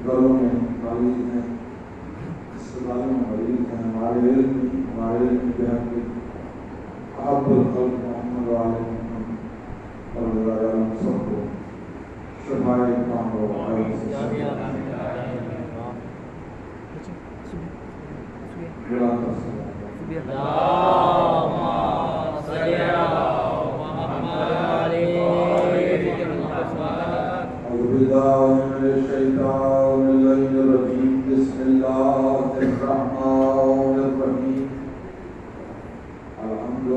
گھروں میں مریض ہیں، اسپتالوں میں مریض ہیں، ہمارے علم کے ہم آپ الخلق محمد علیہ اور سب کو شفائے کامل بسم اللہ الرحمن الرحیم الحمد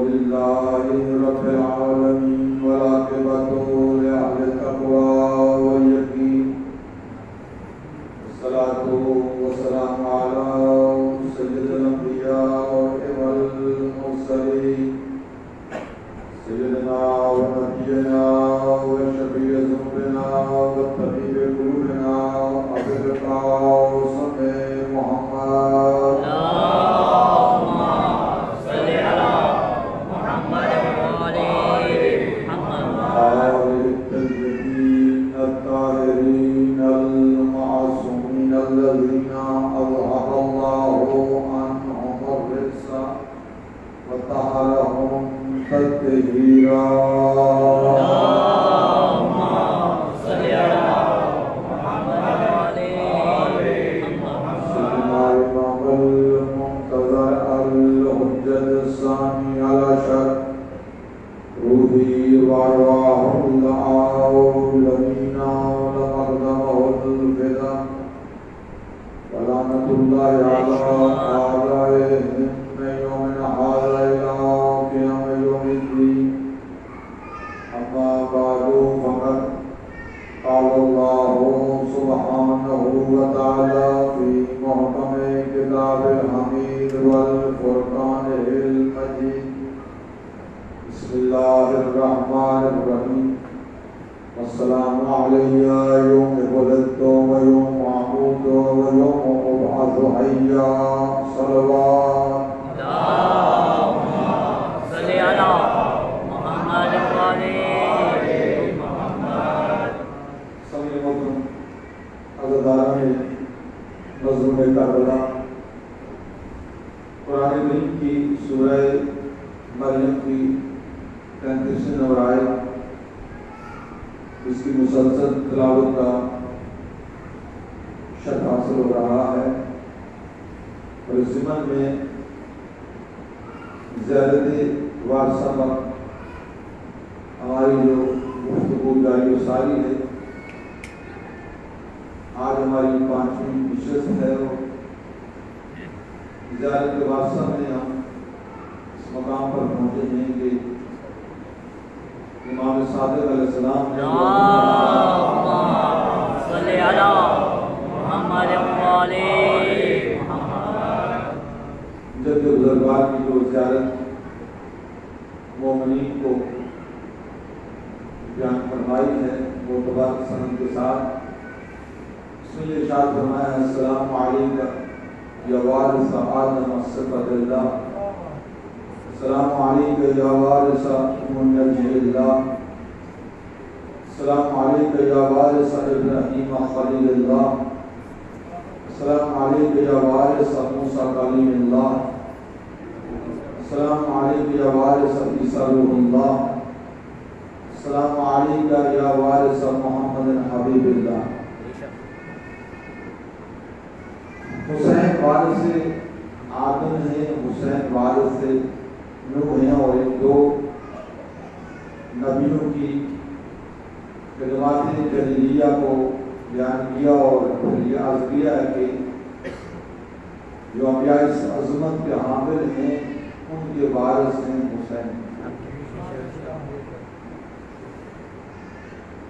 للہ رب العالمین والعاقبۃ لأہل التقوی والیقین والصلاۃ والسلام علی سید الانبیاء والمرسلین سیدنا ونبینا وشفیع ذنوبنا وطبیب قلوبنا ابی القاسم محمد اللهم صل على محمد وعلى محمد آل الطیبین الطاہرین المعصومین الذین اذهب اللہ عنہم الرجس وطہرهم تطہیرا السلام علی یوم ولدت ویوم اموت ویوم ابعث حیا صلوات اللهم صل على محمد وعلى محمد سمجھ محترم عزیزان نظم کربلا قرآن کریم کی سورہ مریم کی 35 نمبر آیت اس کی مسلسل تلاوت کا شرف حاصل ہو رہا ہے اور اس ضمن میں زیادت وارثہ پر ہماری جو گفتگو جاری و ساری ہے، آج ہماری 5ویں نشست ہے اور زیادت وارثہ میں ہم اس مقام پر پہنچے ہیں کہ امام صادق علیہ السلام نے اللهم صل على محمد وعلى محمد جد بزرگوار کی جو زیارت مومنین کو بیان فرمائی ہے معتبر سند کے ساتھ، اس میں یہ ارشاد فرمایا ہے السلام علیکم یا وارث آدم صفت اللہ، السلام علیکم یا وارث منجی اللہ، السلام علیکم یا وارث ابراہیم خلیل اللہ، السلام علیکم یا وارث موسیٰ کلیم اللہ، السلام علیکم یا وارث عیسیٰ روح اللہ، السلام علیکم یا وارث محمد حبیب اللہ۔ حسین وارث آدم ہے، حسین وارث نوح ہیں، اور ان دو نبیوں کی خدمات جلیلیہ کو بیان کیا اور پھر یہ عرض کیا ہے کہ جو انبیاء اس عظمت کے حامل ہیں ان کے وارث ہیں حسین۔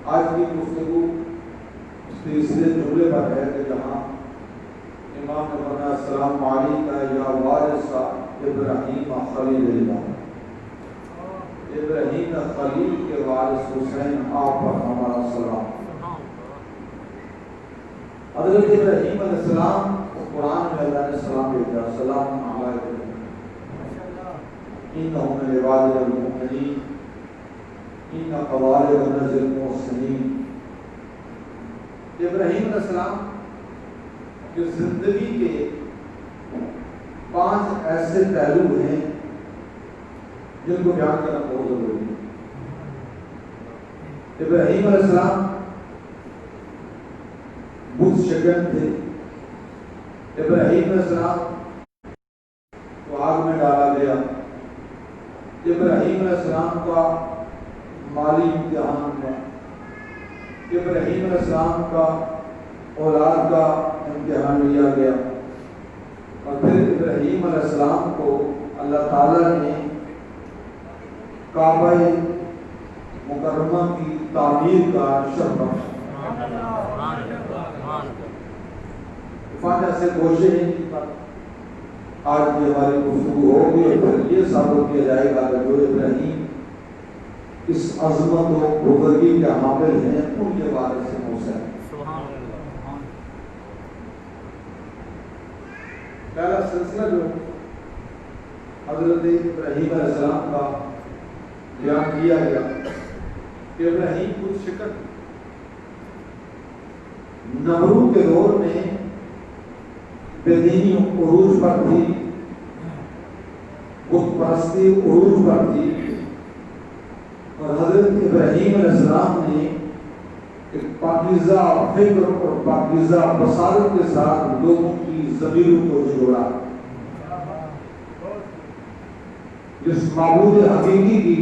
آج کی گفتگو اس تیسرے جملے پر ہے کہ جہاں امام نے فرمایا السلام علیکم یا وارث ابراہیم خلیل اللہ، ابراہیم خلیل کے وارث حسین آپ پر ہمارا سلام۔ حضرت ابراہیم علیہ السلام قرآن میں اللہ نے سلام بھیجا، سلام علیکم انہم من عبادنا المؤمنین، ان قوارب نظر محسنین. ابراہیم علیہ السلام کی زندگی کے 5 ایسے پہلو ہیں جن کو بیان کرنا بہت ضروری ہے. ابراہیم علیہ السلام بت شکن تھے. ابراہیم علیہ السلام کو آگ میں ڈالا گیا. ابراہیم علیہ السلام کا مالی امتحان ہوا. ابراہیم علیہ السلام کا اولاد کا امتحان لیا گیا. اور پھر ابراہیم علیہ السلام کو اللہ تعالیٰ نے کعبہ مکرمہ کی تعمیر کا شرف بخشا. ایسے کوشش ہیں کہ آج کی ہماری گفتگو ہوگی اور پھر یہ ثابت کیا جائے گا کہ جو ابراہیم اس عظمت و بزرگی کے حامل ہیں ان کے بارے سے موسیٰ ہے. پہلا سلسلہ جو حضرت ابراہیم علیہ السلام کا بیان کیا گیا کہ ابراہیم بت شکن. نمرود کے دور میں بے دینی عروج پر تھی, بت پرستی عروج پر تھی, اور حضرت ابراہیم علیہ السلام نے ایک پاکیزہ فکر اور پاکیزہ بصارت کے ساتھ لوگوں کی ضمیروں کو جوڑا. جس معبود حقیقی کی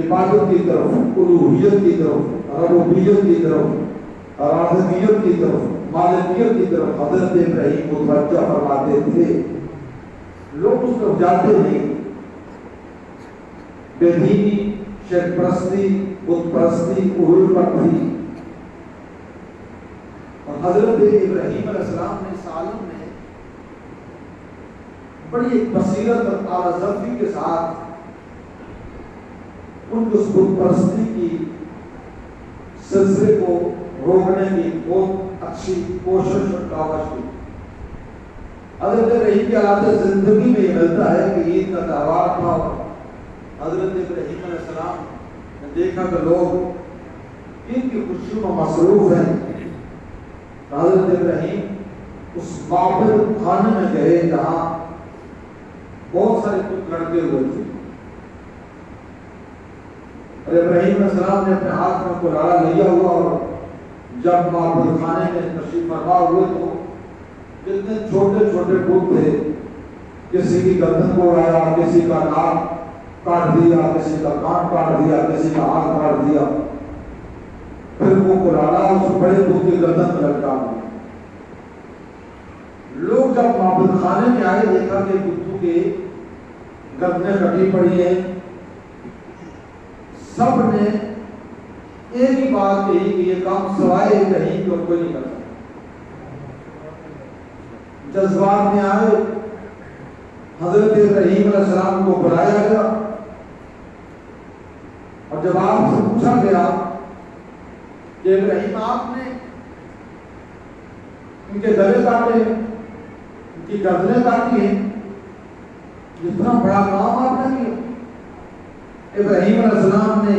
عبادت کی طرف, الوہیت کی طرف, ربوبیت کی طرف, رازقیت کی طرف, مالکیت کی طرف حضرت ابراہیم متوجہ فرماتے تھے, لوگ اس طرف جاتے نہیں. بے دینی, شرک پرستی, بت پرستی عروج پر تھی. اور حضرت ابراہیم علیہ السلام نے اس عالم میں بڑی ایک بصیرت اور اعلیٰ ظرفی کے ساتھ ان کو اس بت پرستی کی سلسلے کو روکنے کی بہت اچھی کوشش اور کاوش کی. حضرت ابراہیم کے حالات زندگی میں یہ ملتا ہے کہ عید کا تہوار تھا اور حضرت ابراہیم علیہ السلام نے دیکھا کہ لوگ عید کی خوشیوں میں مصروف ہیں. حضرت ابراہیم اس معبد خانے میں گئے جہاں بہت سارے بت لڑکے ہوئے تھے, اور ابراہیم علیہ السلام نے اپنے ہاتھ میں کلاڑا لیا ہوا, اور جب معبود خانے میں تشریف فرما ہوئے تو جتنے چھوٹے چھوٹے بت تھے, کسی کی گردن کو اڑایا, کسی کا ناک کاٹ دیا, کسی کا کان کاٹ دیا, کسی کا ہاتھ کاٹ دیا, پھر وہ کلاڑا اس بڑے بت کی گردن میں لٹکا دیا. لوگ جب معبود خانے میں آئے دیکھا کہ بتوں کے گردنیں کٹی پڑی ہیں. سب نے ایک ہی بات کہی کہ یہ کام سوائے ابراہیم کو کوئی نہیں کر سکتا. جذبات میں آئے, حضرت ابراہیم علیہ السلام کو بلایا گیا, اور جب آپ سے پوچھا گیا کہ ابراہیم آپ نے ان کے گلے کاٹے, ان کی گردنیں کاٹی ہیں, اتنا بڑا کام آپ نے کیا. ابراہیم علیہ السلام نے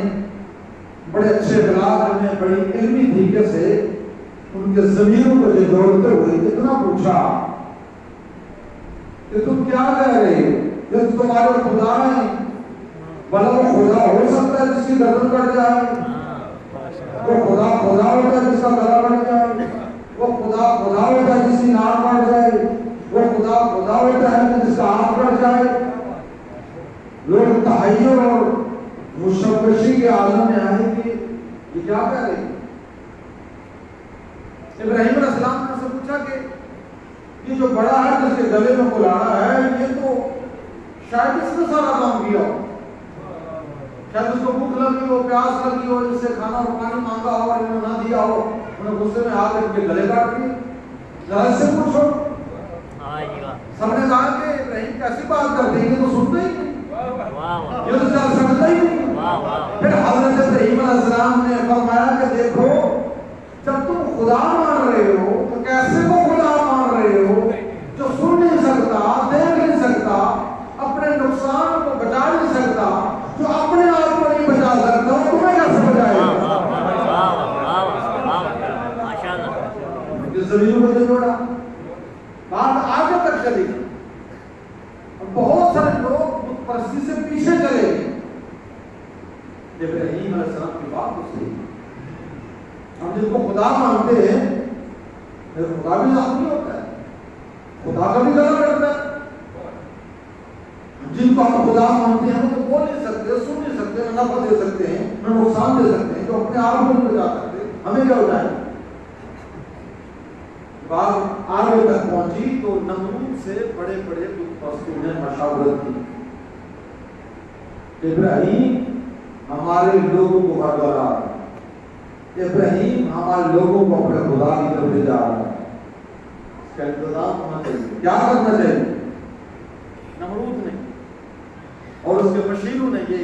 بڑے اچھے بلاغت میں بڑی علمی طریقے سے ان کے ضمیروں کو جوڑتے ہوئے اتنا پوچھا کہ تم کیا کہہ رہے ہو, یہ تمہارے خدا ہیں, بھلا وہ خدا ہو سکتا ہے جس کی گردن کٹ جائے, وہ خدا خدا ہوتا ہے جس کا گلا کٹ جائے, وہ خدا خدا ہوتا ہے جس کی ناک کٹ جائے, وہ خدا خدا ہوتا ہے جس کا ہاتھ کٹ جائے. لوگ تحیر اور مشوشی کے عالم میں آئے کہ یہ کیا کہہ رہے ہیں. ابراہیم علیہ السلام نے سے پوچھا کہ یہ جو بڑا ہے جس کے گلے میں کلاڑا ہے, یہ تو شاید اس نے سارا کام کیا ہو, شاید اس کو بھوک لگی ہو, پیاس لگی ہو, جس سے کھانا اور پانی مانگا ہو اور انہوں نے نہ دیا ہو, انہیں غصے میں آ کر کے گلے کاٹ دیے. ذرا اس سے پوچھو. سب نے کہا کہ ابراہیم کیسی بات کرتے ہیں, یہ تو سنتے ہی نہیں, یہ تو چل سکتا ہی نہیں. پھر حضرت ابراہیم علیہ السلام نے فرمایا کہ دیکھو, جب تم خدا مان رہے ہو تو کیسے وہ خدا مان رہے ہو جو سن نہیں سکتا, دیکھ نہیں سکتا, اپنے نقصان کو بچا نہیں سکتا, جو اپنے آپ کو نہیں بچا سکتا, ابراہیم علیہ السلام کی بات تو صحیح ہے. ہم جن کو خدا مانتے ہیں خدا بھی ذاتی ہوتا ہے, خدا کا بھی گلا کرتا ہے. جن کو ہم خدا مانتے ہیں وہ تو بول نہیں سکتے, سن نہیں سکتے, نہ نفع دے سکتے ہیں, نہ نقصان دے سکتے ہیں, جو اپنے آپ کو نہیں بچا سکتے, ہمیں کیا ہو جائے. بات آگے تک پہنچی تو نمرود سے بڑے بڑے پرستوں نے مشاورت کی. ابراہیم ہمارے لوگوں کو ہرگا رہا ہے, ابراہیم ہمارے لوگوں کو اپنے خدا کی طرف لے جا رہا ہے, اس کا انتظام ہونا چاہیے. کیا کرنا چاہیے؟ نمرود نے اور اس کے مشیروں نے یہ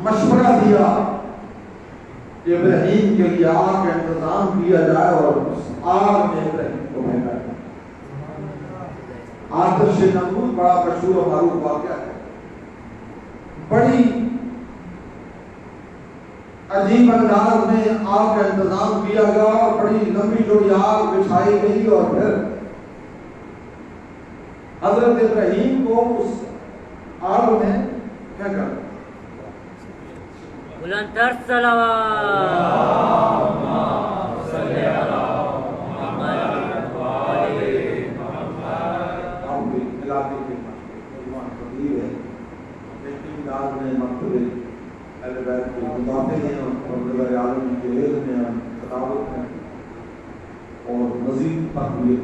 مشورہ دیا کہ ابراہیم کے لیے آگ کا انتظام کیا جائے اور اس آگ میں ابراہیم کو پھینکا جائے. آتش نمرود بڑا مشہور و معروف واقعہ ہے. بڑی عجیب انداز میں آگ کا انتظام کیا گیا اور بڑی لمبی چوڑی آگ بچھائی گئی اور پھر حضرت ابراہیم کو اس آگ میں پھینکا. بلندتر صلوات صلی اللہ علاقے کے نوجوان فقیر ہیں, لیکن انداز میں مقبول اہل بیت کے مدافع ہیں اور پروردگار عالم کے علم میں اور خطابت میں اور مزید تقویت.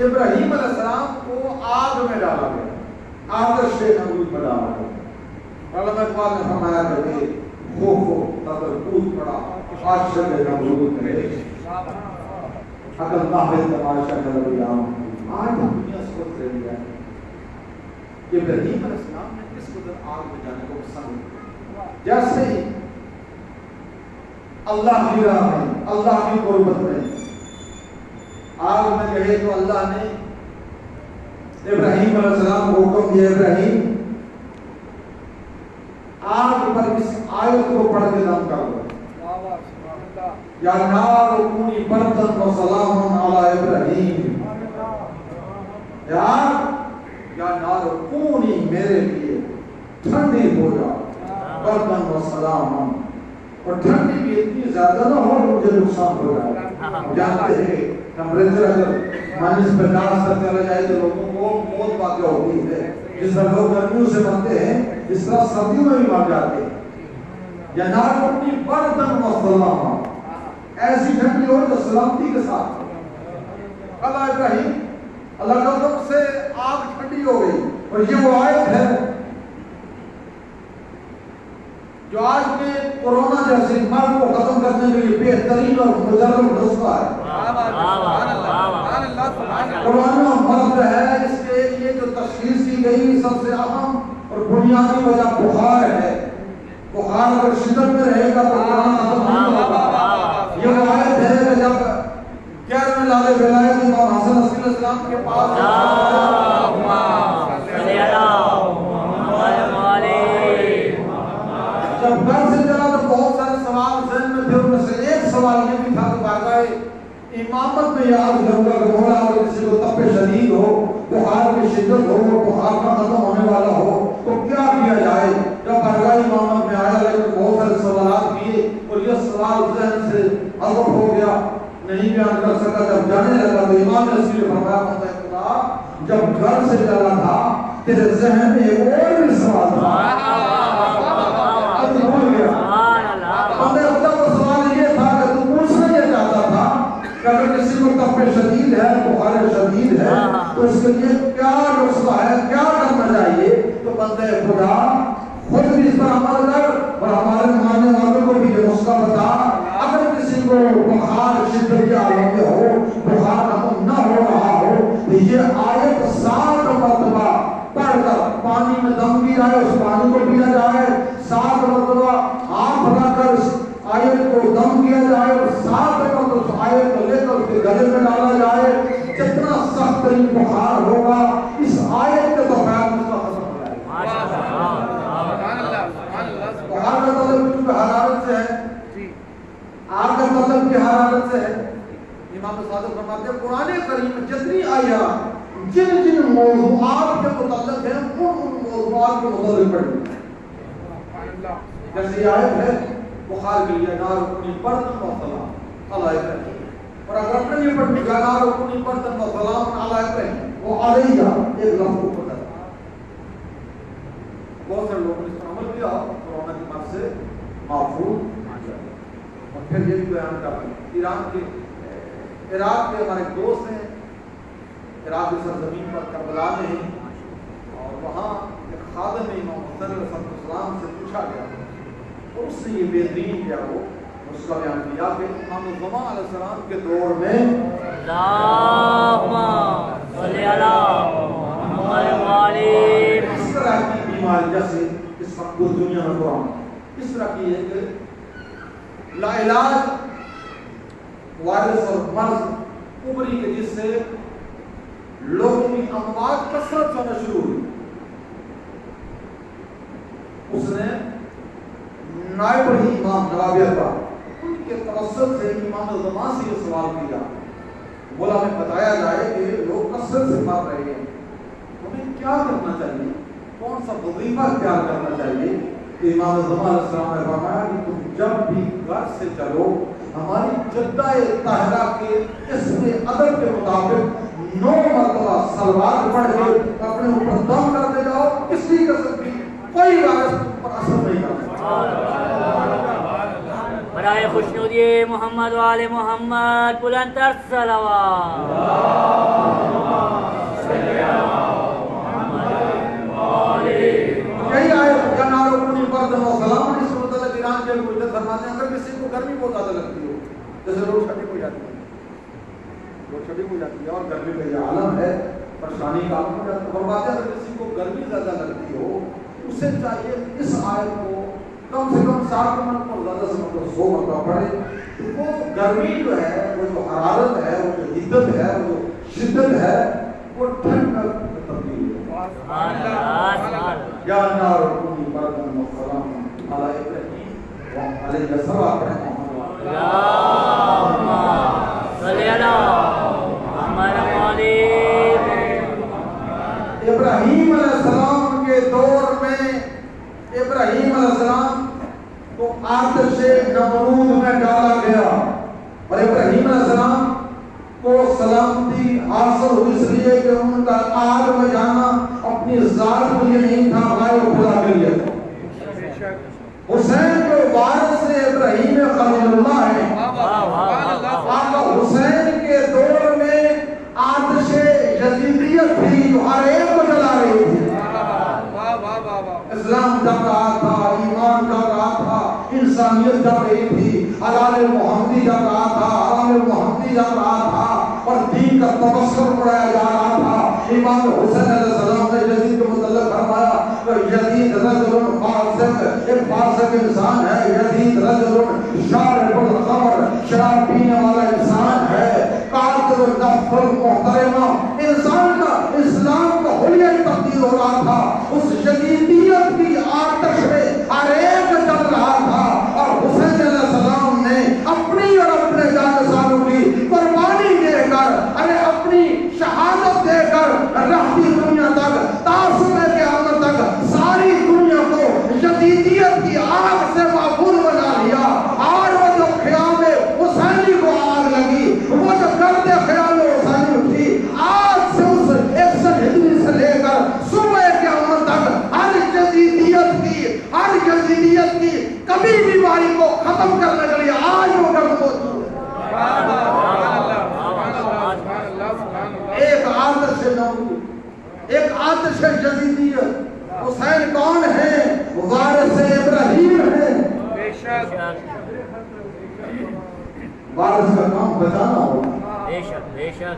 ابراہیم علیہ السلام کو آگ میں ڈالا گیا, آتش نمرود میں ڈالا گیا. علامہ اقبال نے فرمایا کہ خوف و قدر کود پڑا آتش نمرود میں اگر ناہد تماشا کر بیان. آج دنیا سوچ رہی ہے کہ ابراہیم علیہ السلام نے کس قدر آگ میں جانے کو پسند کیا. جیسے ہی اللہ کی راہ میں, اللہ کی قربت میں آگ میں گئے تو اللہ نے ابراہیم علیہ السلام کو حکم دیا, ابراہیم آگ پر اس آیت کو پڑھ کے دم کر دو. یا نار کونی بردن و سلام علی ابراہیم. یا نار کونی میرے لیے ٹھنڈی ہو جا بردن و سلام, اور ٹھنڈی بھی اتنی زیادہ نہ ہو مجھے نقصان ہو جائے. جانتے ہیں ٹمپریچر اگر -50 تک چلا جائے تو لوگوں کو موت واقع ہوتی ہے. جس طرح لوگ گرمیوں سے مرتے ہیں اس طرح سردیوں میں بھی مر جاتے ہیں. یا نار کونی بردن و سلام, ایسی ٹھنڈی ہو جو سلامتی کے ساتھ. اللہ ابراہیم اللہ کا حکم سے آگ ٹھنڈی ہو گئی. اور یہ وہ آیت ہے جو آج کے کورونا جیسے مرض کو ختم کرنے کے لیے بہترین اور مجرب نسخہ ہے. کورونا مرض ہے, اس کے لیے جو تشخیص کی گئی سب سے اہم اور بنیادی وجہ بخار ہے. بخار اگر شدت میں رہے گا تو کورونا ختم نہیں ہوگا. یہ وہ آیت ہے کہ جب 11ویں لالے ولایت امام حسن علیہ السلام کے پاس جب گھر سے چلا تو بہت سارے سوال ذہن میں تھے. ان میں سے ایک سوال یہ بھی تھا کہ باقاعدہ امامت میں یاد کروں گا کہ مولا اگر کسی کو تپ شدید ہو, بخار کی شدت ہو, بخار کا ختم ہونے والا ہو تو کیا کیا جائے. جب باقاعدہ امامت میں آیا لیکن بہت سارے سوالات کیے اور یہ سوال ذہن سے حذف ہو گیا, نہیں بیان کر سکا. جب جانے لگا تو امام نے اس لیے فرمایا بندہ خدا جب گھر سے چلا تھا تیرے ذہن میں ایک اور بھی سوال تھا. اگر کسی کو تپ شدید ہے, بخار شدید ہے تو اس کے لیے کیا نسخہ ہے, کیا کرنا چاہیے. تو بندے خدا خود بھی اس پر عمل کر اور ہمارے ماننے والوں کو بھی یہ نسخہ بتا. اگر کسی کو بخار شدت کے عالم میں ہو, بخار ختم نہ ہو رہا ہو تو یہ آیت 7 مرتبہ پڑھ کر پانی میں دم بھی جائے, اس پانی کو پیا جائے, 7 مرتبہ ہاتھ بنا کر اس آیت کو دم کیا جائے اور 7 مرتبہ اس آیت کو لے کر اس کے گلے میں ڈالا جائے. جتنا سخت ترین بخار ہوگا اس آیت کے تو خیال اس کا ختم ہو جائے. بخار کا مطلب چونکہ حرارت سے ہے, آگ کا مطلب بھی حرارت سے ہے. امام صادق فرماتے ہیں قرآن کریم میں جتنی آیات جن موضوعات کے متعلق ہیں ان موضوعات کے متعلق پڑھیں. جیسے یہ آیت ہے بخار کے لیے نار کنی بردن و سلام علی ابراہیم، اور اگر اپنے لیے پڑھ لیا نار کنی بردن و سلام علی ابراہیم، وہ علیہ ایک لفظ کو پڑھا۔ بہت سے لوگوں نے اس پر عمل کیا، کورونا کی مار سے محفوظ ہو گیا۔ اور پھر یہ بھی بیان کر رہے ہیں عراق کے ہمارے دوست ہیں، عراق کی سرزمین پر کربلا میں ہیں، اور وہاں ایک خادم امام حسین علیہ السلام سے پوچھا گیا اور اس نے یہ بہترین کیا وہ اس کا بیان کیا کہ امام الزمان علیہ السلام کے دور میں اس طرح کی بیماری جیسے اس وقت دنیا میں قرآن اس طرح کی ہے کہ لا علاج وائرس اور مرض ابری کے جس سے لوگوں کی اموات کثرت ہونا شروع ہوئی۔ اس نے نائب امام نوابیہ کا ان کے توسط سے امام الزمان سے یہ سوال کیا، بولا ہمیں بتایا جائے کہ لوگ کثرت سے مر رہے ہیں، ہمیں کیا کرنا چاہیے، کون سا وظیفہ اختیار کرنا چاہیے؟ کہ امام الزمان علیہ السلام نے فرمایا کہ تم جب بھی گھر سے چلو ہماری جدہ طاہرہ کے اسم ادب کے مطابق 9 مرتبہ صلوات پڑھ کے اپنے اوپر دم کرتے جاؤ، کسی قسم کی کوئی وائرس تم پر اثر نہیں کرتا۔ برائے خوشنودی محمد و آل محمد بلند تر صلوات۔ یہی آیت جنار اپنی بردن و سلام اس مطلب ایران کے مجھے فرماتے ہیں اگر کسی کو گرمی بہت زیادہ لگتی ہو، جیسے روڈ چھٹی ہو جاتی ہے، روڈ چھٹی ہو جاتی ہے اور گرمی کا یہ عالم ہے، پریشانی کا عالم ہو جاتا ہے، فرماتے ہیں اگر کسی کو گرمی زیادہ لگتی ہو اسے چاہیے اس آیت کو کم سے کم 7 منٹ اور زیادہ سے مطلب 100 مرتبہ پڑھے۔ وہ گرمی جو ہے، وہ جو حرارت ہے، وہ جو حدت ہے، وہ جو شدت ہے، وہ ٹھنڈ میں تبدیل ہو۔ یا نار کونی بردن و سلام علی ابراہیم وعلیہ السلام محمد اللہم صلی علی محمد ابراہیم علیہ السلام کے دور میں ابراہیم علیہ السلام کو آتش نمرود میں ڈالا گیا، اور ابراہیم علیہ السلام کو سلامتی حاصل ہوئی اس لیے کہ ان کا آگ میں جانا اپنی ذات کے لیے نہیں تھا، غائب خدا کے لیے تھا۔ حسین جو وارث ابراہیم خلیل اللہ ہے، آقا حسین کے دور میں آتش یزیدیت تھی جو ہر ایک کو جلا رہی تھی۔ اسلام جب رہا تھا، ایمان جب رہا تھا، انسانیت جب رہی تھی، حلال محمدی جب رہا تھا، حرام محمدی جب رہا تھا، اور دین کا تبصر پڑھایا جا رہا تھا۔ امام حسین علیہ السلام نے یزید کے متعلق فرمایا کہ یزید رجل فاسق، ایک فاسق انسان ہے، یزید رجل شارب الخمر، شراب پینے والا انسان ہے، قاتل النفس المحترمہ، انسان کا اسلام کا حلیہ تبدیل ہو رہا تھا، اس یزیدیت کی آتش میں ہر ایک جل رہا تھا، اور حسین علیہ السلام نے اپنی اور اپنے جانسانوں کی قربانی دے کر، اپنی شہادت دے کر رہتی دنیا تک، تعصب قیامت تک ساری دنیا کو یزیدیت کی آگ سے محفوظ بنا لیا۔ اور وہ جو خیام حسینی کو آگ لگی، وہ جو گرد خیام حسینی اٹھی، آج سے اس 61 ہجری سے لے کر صبح قیامت تک ہر یزیدیت کی کبھی بیماری کو ختم کرنے کے لیے آج وہ گرد موجود ہے۔ ایک آتش نمرود، ایک آتش یزیدیت۔ حسین کون ہے؟ وارث ابراہیم ہے۔ وارث کا کام بچانا ہوگا۔ بے شک بے شک۔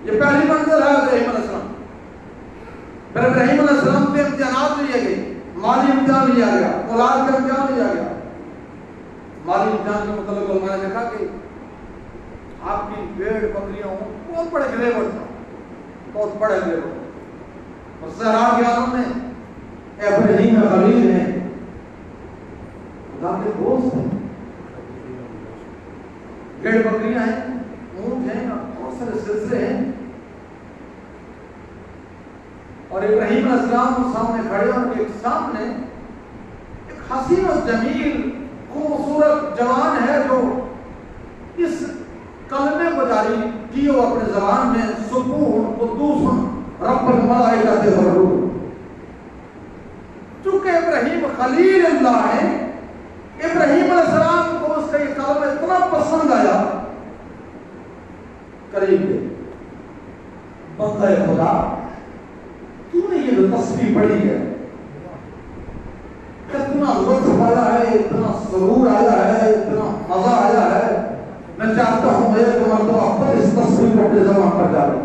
یہ پہلی منزل ہے ابراہیم علیہ السلام۔ پھر ابراہیم علیہ السلام پہ امتحانات لیے گئے، مالی امتحان لیا گیا، اولاد کا امتحان لیا گیا۔ مالی امتحان کے متعلق علماء نے کہا کہ آپ کی بھیڑ بکریاں ہوں، بہت بڑے گریبر تھا، بہت بڑے گریبر، اور صحرا کے عالم میں ابراہیم خلیل ہیں، خدا کے دوست ہیں، بھیڑ بکریاں ہیں، اونٹ ہیں، بہت سارے سلسلے ہیں، اور ابراہیم علیہ السلام سامنے کھڑے، اور ان کے سامنے حسین و جمیل خوبصورت جوان ہے جو اس کلمے کو جاری کی وہ اپنے زبان میں سبوح قدوس رب الملائکۃ والروح. چونکہ ابراہیم خلیل اللہ ہے، ابراہیم علیہ السلام کو اس کا یہ کلمہ اتنا پسند آیا، قریب گئے، بندہ خدا تو نے یہ جو تسبیح پڑھی ہے اتنا لطف آیا ہے، اتنا سرور آیا ہے، اتنا مزہ آیا ہے، میں چاہتا ہوں ایک مرتبہ خود اس تسبیح کو اپنے زبان پر ڈالوں.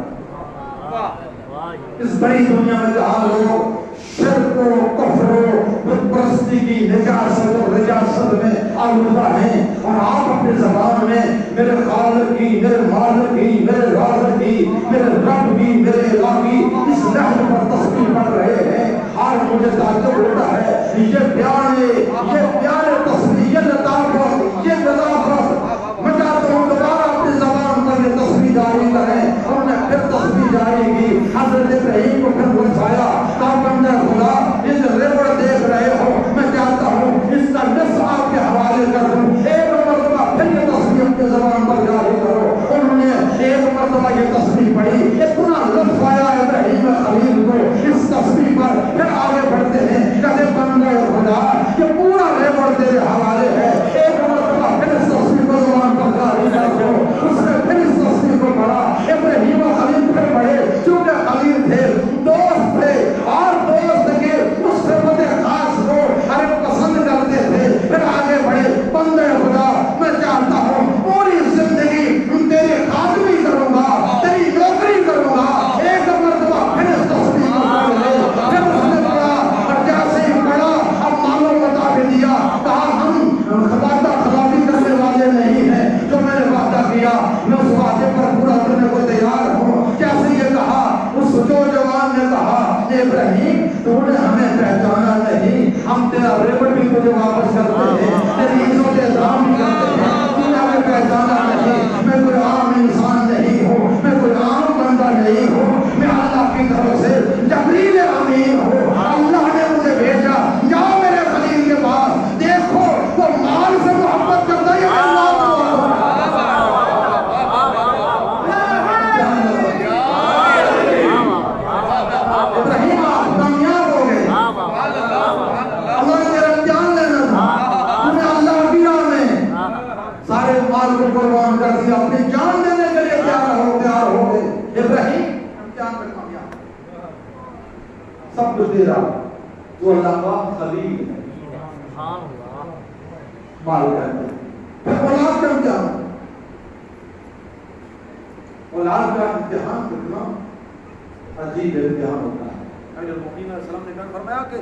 اس بڑی دنیا میں جہاں لوگ شرک و کفر و بت پرستی کی نجاست و رجاست میں آلودہ ہیں، اور آپ اپنے زبان میں میرے خالق کی، میرے مالک کی، میرے رازق کی، میرے رب کی، میرے الہ کی اس لحظ پر تسبیح پڑھ رہے ہیں. آج مجھے تعجب ہوتا ہے یہ پیارے تسبیح، یہ لطافت، یہ نظافت. میں چاہتا ہوں دوبارہ اپنی زبان پر یہ تسبیح جاری کریں. اور نے پھر تسبیح جاری کی، حضرت ابراہیم کو پھر بچایا. کہا بندہ خدا یہ جو ریوڑ دیکھ رہے ہو میں چاہتا ہوں اس کا نصف آپ کے حوالے کر دوں. ایک مرتبہ پھر یہ تسبیح اپنے زبان پر جاری کرو. انہوں نے ایک مرتبہ یہ تسبیح پڑھی، اتنا لطف آیا ابراہیم خلیل کو اس تسبیح پر. پھر آگے بڑھتے ہیں، کہتے بندہ خدا یہ پورا ریوڑ تیرے حوالے ہے. ایک مرتبہ پھر اس تسبیح کو زبان پر جاری کر دو. اس نے پھر اس تسبیح کو پڑھا. ابراہیم خلیل پھر پڑھے، چونکہ خلیل تھے، دوست تھے، اور دوست کے اس صفت خاص کو ہر پسند کرتے تھے. پھر آگے بڑھے، بندے خدا میں چاہتا ہوں پوری زندگی تیری خادمی کروں گا، تیری نوکری کروں گا. ایک مرتبہ پھر اس تسبیح کو پڑھ لے. پھر اس نے پڑھا، اور جیسے ہی پڑھا اب معلوم بتا کے دیا. کہا ہم وعدہ خلافی کرنے والے نہیں ہیں، جو میں نے وعدہ کیا میں اس وعدے پر پورا کرنے کو تیار ہوں. جیسے یہ کہا اس جو جوان نے کہا ابراہیم تو نے ہمیں پہچانا نہیں، ہم تیرا ریوڑ بھی تجھے واپس کرتے ہیں، تیری عزت احترام بھی کرتے ہیں، تو نے ہمیں پہچانا نہیں. میں کوئی عام انسان نہیں ہوں، میں کوئی عام بندہ نہیں ہوں، میں اللہ کی طرف سے جبریل امین ہوں. اللہ نے مجھے بھیجا، جاؤ میرے خلیل کے پاس، دیکھو وہ مال سے محبت کرتا ہے یا اللہ کو. ابراہیم آپ کامیاب ہو گئے. اللہ نے تیرا امتحان لینا تھا، تم نے اللہ کی راہ میں سارے مال کو قربان کر دیا، اپنی جان دینے کے لیے تیار ہو گئے. ابراہیم امتحان میں کامیاب، سب کچھ دے رہا تو اللہ کا خلیل ہے. مال کہتے ہیں. پھر اولاد کا امتحان، اولاد کا امتحان کتنا عجیب امتحان ہوتا ہے. امیر المؤمنین علیہ السلام نے فرمایا کہ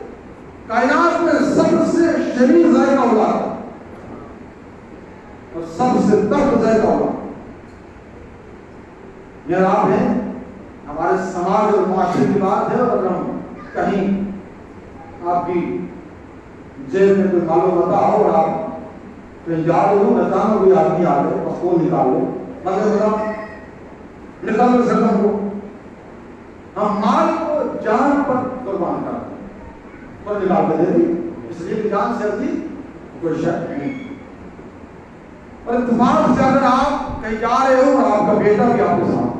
کائنات میں سب سے شریر ذائقہ اولاد اور سب سے تلخ ذائقہ اولاد. یہ آپ ہیں ہمارے سماج اور معاشرے کی بات ہے. اور ہم کہیں آپ کی جیب میں کوئی معلوم ہوتا ہو اور آپ کہیں جا رہے ہو، اچانک کوئی آدمی آ گئے بس فون نکال لو، نکال لو سکم کو. ہم مال کو جان پر قربان کرتے ہیں، پر نکال کے دے دی، اس لیے کہ جان سے عزیز کوئی شک نہیں. اور اتفاق سے اگر آپ کہیں جا رہے ہو اور آپ کا بیٹا بھی آپ کے ساتھ،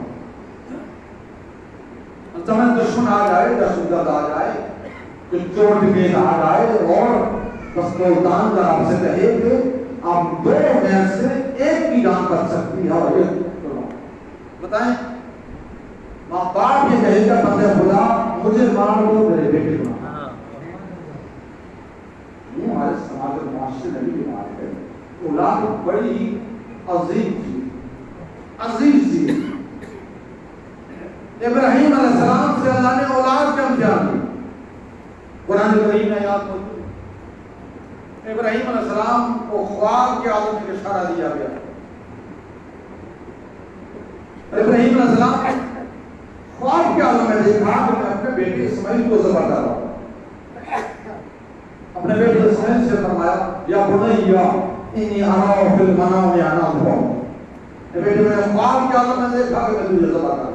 سمجھ دشمن آ جائے، دہشتگرد آ جائے، کچھ چوٹ میں آ جائے اور بس ملتان کا آپ سے کہے کہ آپ دو میں سے ایک کی جان بچ سکتی ہے اور ایک بتائیں. ماں باپ یہ کہے گا بندے خدا مجھے مار دو میرے بیٹے کو. یہ ہمارے سماج اور معاشرے میں بھی بات ہے. اولاد بڑی عظیم چیز، عزیز چیز. ابراہیم علیہ السلام سے اللہ نے اولاد کا امتحان دیا. قرآن کریم میں یاد موجود ہے ابراہیم علیہ السلام کو خواب کے عالم میں اشارہ دیا گیا. ابراہیم علیہ السلام خواب کے عالم میں دیکھا کہ میں اپنے بیٹے اسماعیل کو ذبح کر رہا ہوں. اپنے بیٹے اسماعیل سے فرمایا یا بنیا انی ارا فی المنام انا اذبحک. بیٹے میں نے خواب کے عالم میں دیکھا کہ میں تجھے ذبح کر رہا ہوں،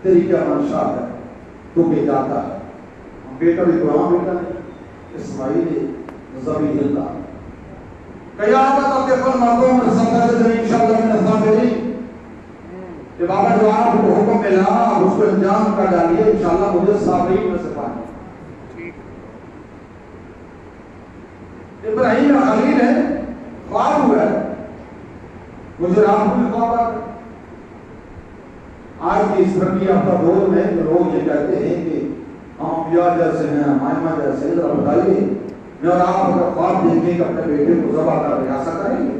تیری کیا منشا ہے، تو بھی جاتا ہے. بیٹا بھی قرآن بیٹا نہیں، اسماعیل ذبیح اللہ قیامت تقف المقوم رسالت انشاءاللہ من الصابرین کہ بابا جو آپ کو حکم ملا آپ اس کو انجام کر ڈالیے انشاءاللہ مجھے صابرین میں سے پائیں. ابراہیم خلیل ہے خواب ہوا ہے مجھے رات کو بھی خواب آ گیا. آج کی اس ترقی یافتہ دور میں جو لوگ یہ کہتے ہیں کہ ہم انبیاء جیسے ہیں مائمہ جیسے ہیں ذرا بتائیے میں اور آپ اگر خواب دیکھیں کہ اپنے بیٹے کو ذبح کر رہے ایسا کریں گے؟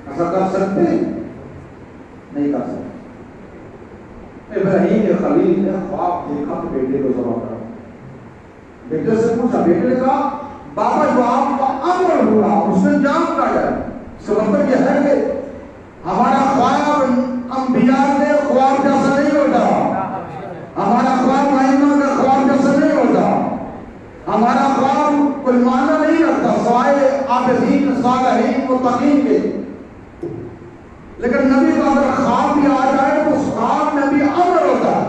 ایسا کر سکتے ہیں؟ نہیں کر سکتے. ابراہیم خلیل نے خواب دیکھا کہ بیٹے کو ذبح کر. بیٹے سے پوچھا, بیٹے نے کہا بابا جو آپ کا امر ہوا اس نے جان کا جائے. اس کا مطلب یہ ہے کہ ہمارا خواب انبیاء نے خواب جیسا نہیں ہوتا, ہمارا خواب مائمہ کا خواب جیسا نہیں ہوتا, ہمارا خواب کوئی معنی نہیں رکھتا سوائے عابدین صالحین متقین کے. لیکن نبی کا اگر خواب بھی آ جائے تو اس خواب میں بھی امر ہوتا ہے.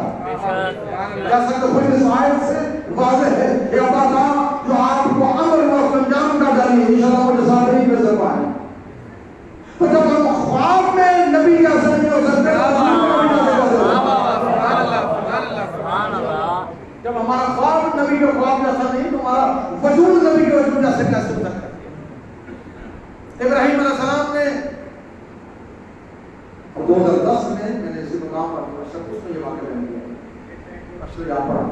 جیسا کہ کوئی مسائل سے واضح ہے کہ اللہ تعالیٰ جو آپ کو امر و انجام کا ڈالیے انشاءاللہ مجھے صابرین میں سے پائیں. تو جب ہم خواب میں نبی جیسا نہیں ہو سکتے جب ہمارا خواب نبی کے خواب جیسا نہیں تو ہمارا وجود نبی کے وجود جیسے کیسے ہو سکتا ہے. ابراہیم علیہ السلام نے 2010 میں نے اسی مقام پر شخص میں یہ واقعہ بیان کیا اکثر یہاں پڑھا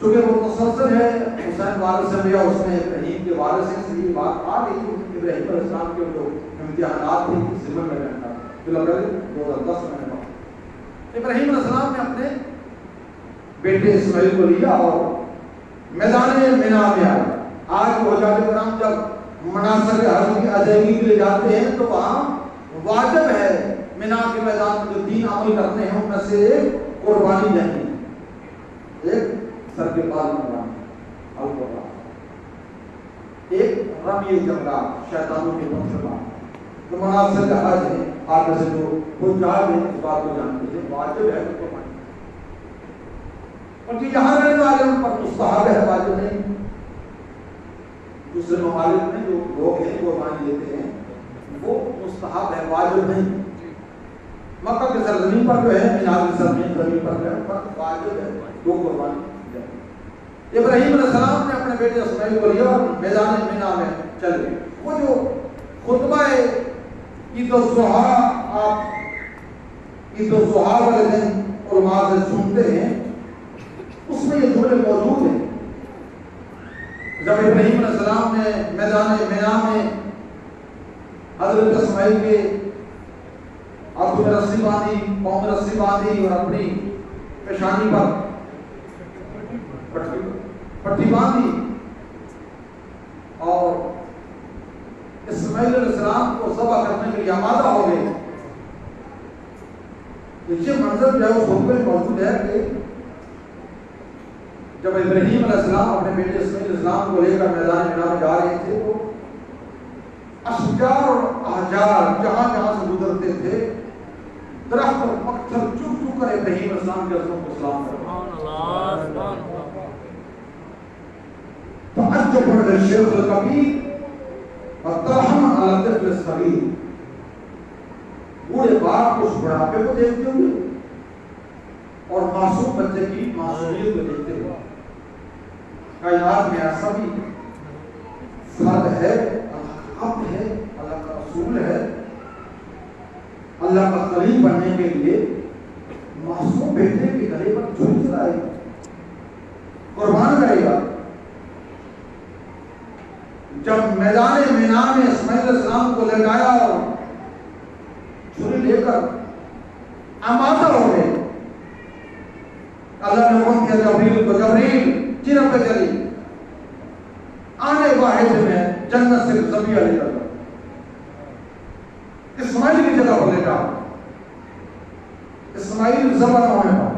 چونکہ وہ مسلسل ہے حسین وارث سے یا اس میں ابراہیم کے وارث سے یہ بات آ گئی ابراہیم علیہ السلام کے جو امتحانات تھے ذمہ میں رہنا جو لگ رہے 2010 میں نے پڑھا. ابراہیم علیہ السلام نے اپنے بیٹے اسماعیل کو لیا اور میدان مینا میں آئے. آج وہ حجاج کرام جب مناسک حج کی ادائیگی کے لیے جاتے ہیں تو وہاں واجب ہے مینا کے میدان میں جو 3 عمل کرتے ہیں ان میں سے ایک قربانی دینی ہے, ایک سر کے بال منڈانا القربان, ایک رمی جمرات شیطانوں کے منصبات. تو مناسک حج ہے آپ سے جو حجاج ہیں اس بات کو جانتے ہیں واجب ہے قربانی. اور یہاں رہنے والے ان پر مستحب ہے واجب نہیں. دوسرے ممالک میں جو لوگ ہیں قربانی دیتے ہیں وہ مستحب ہے واجب نہیں. مکہ کے سرزمین پر جو ہے مینا کی سرزمین پر جو ہے ان پر واجب ہے دو قربانی. ابراہیم علیہ السلام نے اپنے بیٹے اسماعیل کو لیا اور میدان مینا میں چل گئے. وہ جو خطبہ عید الضحیٰ آپ عید الضحیٰ والے دن علماء سے سنتے ہیں اس میں یہ جملے موجود ہیں. جب ابراہیم علیہ السلام نے میدان مینا میں حضرت اسماعیل کے ہاتھوں میں رسی باندھی, پاؤں میں رسی باندھی اور اپنی پیشانی پر پٹی باندھی اور اسماعیل علیہ السلام کو ذبح کرنے کے لیے آمادہ ہو گئے. یہ منظر جو ہے وہ خطبے میں موجود ہے کہ جب ابراہیم علیہ السلام اپنے بیٹے اسماعیل علیہ السلام کو لے کر میدان مینا میں جا رہے تھے تو اشجار اور احجار جہاں جہاں سے گزرتے تھے درخت اور پتھر چک چک کر ابراہیم علیہ السلام کے عظموں کو سلام کرتے. تعجب الشیخ الکبیر وترحم علی الطفل الصغیر. بوڑھے باپ اس بڑھاپے کو دیکھتے ہوئے اور معصوم بچے کی معصومیت کو دیکھتے ہوئے کائنات میں ایسا بھی فرد ہے, اللہ کا عبد ہے, اللہ کا رسول ہے, اللہ کا خلیل بننے کے لیے معصوم بیٹے کے گلے پر چھری چلائے گا, قربان کرے گا. جب میدان مینا میں اسماعیل علیہ السلام کو لگایا اور چھری لے کر آمادہ ہو گئے, اللہ نے حکم کیا جبریل کو, جبریل جنب پہ چلی آنے واحد میں جنت سے ذبیحہ لے کر اسماعیل کی جگہ پر لے جا. اسماعیل ذبح نہ ہونے پائے.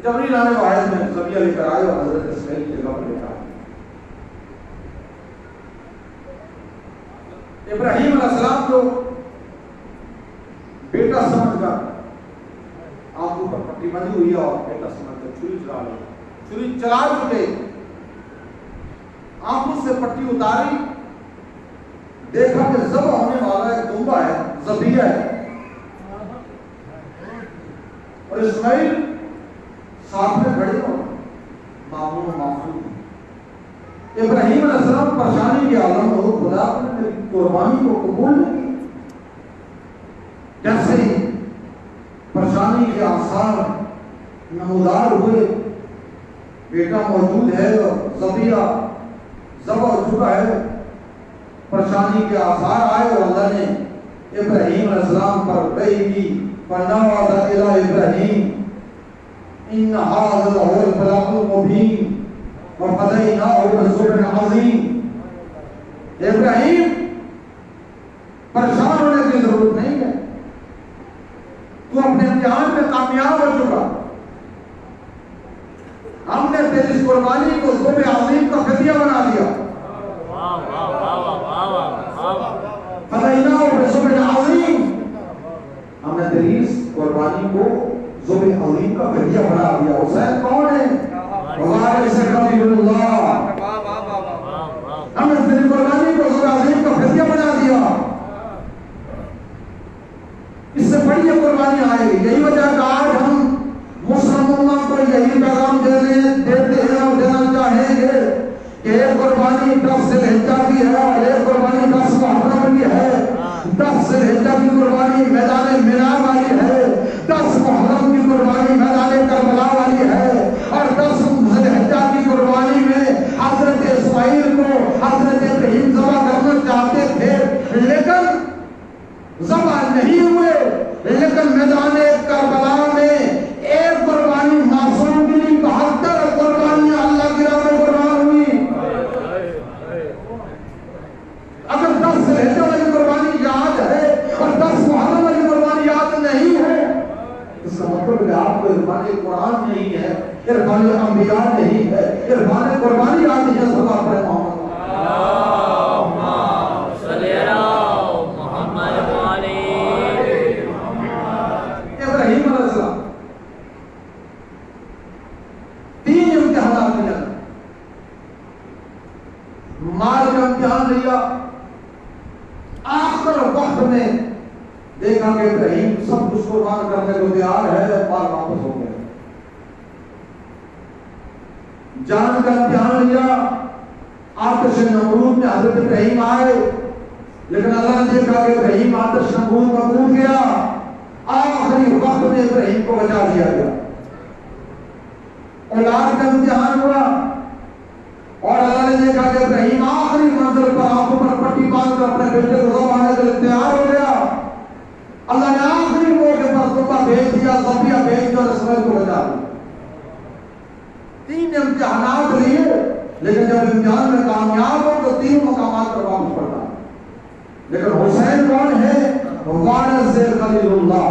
جبریل آنے واحد میں ذبیحہ لے کر آئے اور حضرت اسماعیل کی جگہ پر لے جا. ابراہیم علیہ السلام کو بیٹا سمجھ کر آنکھوں پر پٹی بندھی ہوئی اور بیٹا سمجھ کر چھری چلا لے, چھری چلا چکے سے پٹی اتاری، دیکھا کہ ذبح ہونے والا ایک دمبا ہے، ذبیحہ ہے، اور اسماعیل ساتھ میں کھڑے ہو معمول معفول۔ ابراہیم علیہ السلام پریشانی کے عالم میں ہو، خدا نے میری قربانی کو قبول نہیں کیا؟ جیسے ہی پریشانی کے آثار نمودار ہوئے، بیٹا موجود ہے اور ذبیحہ ذبح ہو چکا ہے، پریشانی کے آثار آئے اور اللہ نے ابراہیم علیہ السلام پر وحی کی، فَنَادَى إِلَىٰ إِبْرَاهِيمَ إِنَّ هَٰذَا لَهُوَ الْبَلَاغُ الْمُبِينُ وَفَدَيْنَاهُ بِذِبْحٍ عَظِيمٍ۔ ابراہیم پریشان ہونے کی ضرورت نہیں ہے، تو اپنے امتحان میں کامیاب ہو چکا، ہم نے تیری اس قربانی کو ذبح عظیم کا فدیہ بنا دیا۔ فَدَيْنَاهُ بِذِبْحٍ عَظِيمٍ، ہم نے تیری اس قربانی کو ذبح عظیم کا فدیہ بنا دیا۔ حسین کون ہے؟ وارث خلیل اللہ، ہم نے تیری قربانی کو ذبح عظیم کا فدیہ بنا دیا۔ اس سے بڑی یہ قربانی آئے گی۔ یہی وجہ کہ آج ہم مسلم امت کو یہی پیغام دیتے ہیں اور دینا چاہیں گے کہ ایک قربانی 10 ذی الحجہ کی ہے اور ایک قربانی 10 محرم کی ہے۔ 10 ذی الحجہ کی قربانی میدان مینا والی ہے، 10 محرم کی قربانی میدان کربلا والی ہے، اور 10 ذی الحجہ کی قربانی میں حضرت اسماعیل کو حضرت ابراہیم ذبح کرنا چاہتے تھے لیکن ذبح نہیں ہوئے، لیکن میدان کربلا میں ایک قربانی معصوم کی نہیں، 72 قربانیاں اللہ کی راہ میں قربان ہوئی۔ اگر 10 ذی الحجہ والی قربانی یاد ہے اور 10 محرم والی قربانی یاد نہیں ہے، اس کا مطلب کہ آپ کو عرفان قرآن نہیں ہے، عرفان انبیاء نہیں ہے، عرفان قربانی یاد نہیں ہے۔ سب آپ پر محمد ابراہیم علیہ السلام 3 امتحانات لیا، مال کا امتحان لیا، آخر وقت میں دیکھا کہ ابراہیم سب کچھ قربان کرنے کو تیار ہے، مال واپس ہو گیا۔ جان کا امتحان لیا، آتش نمرود میں حضرت ابراہیم آئے، لیکن اللہ نے دیکھا کہ ابراہیم آتش نمرود میں کود گیا، آخری وقت میں ابراہیم کو بچا دیا گیا۔ اولاد کا امتحان ہوا اور اللہ نے دیکھا کہ ابراہیم آخری منزل پر آنکھوں پر پٹی باندھ کر اپنے بیٹے کو ذبح کرنے کے لیے تیار ہو گیا۔ اللہ نے آخری موقع پر ذبح بھیج دیا، ذبیحہ بھیج دیا اور اسماعیل کو بچا دیا۔ 3 امتحانات لیے، لیکن جب امتحان میں کامیاب ہو تو 3 مقامات پر واپس پڑتا۔ لیکن حسین کون ہے؟ وارث خلیل اللہ۔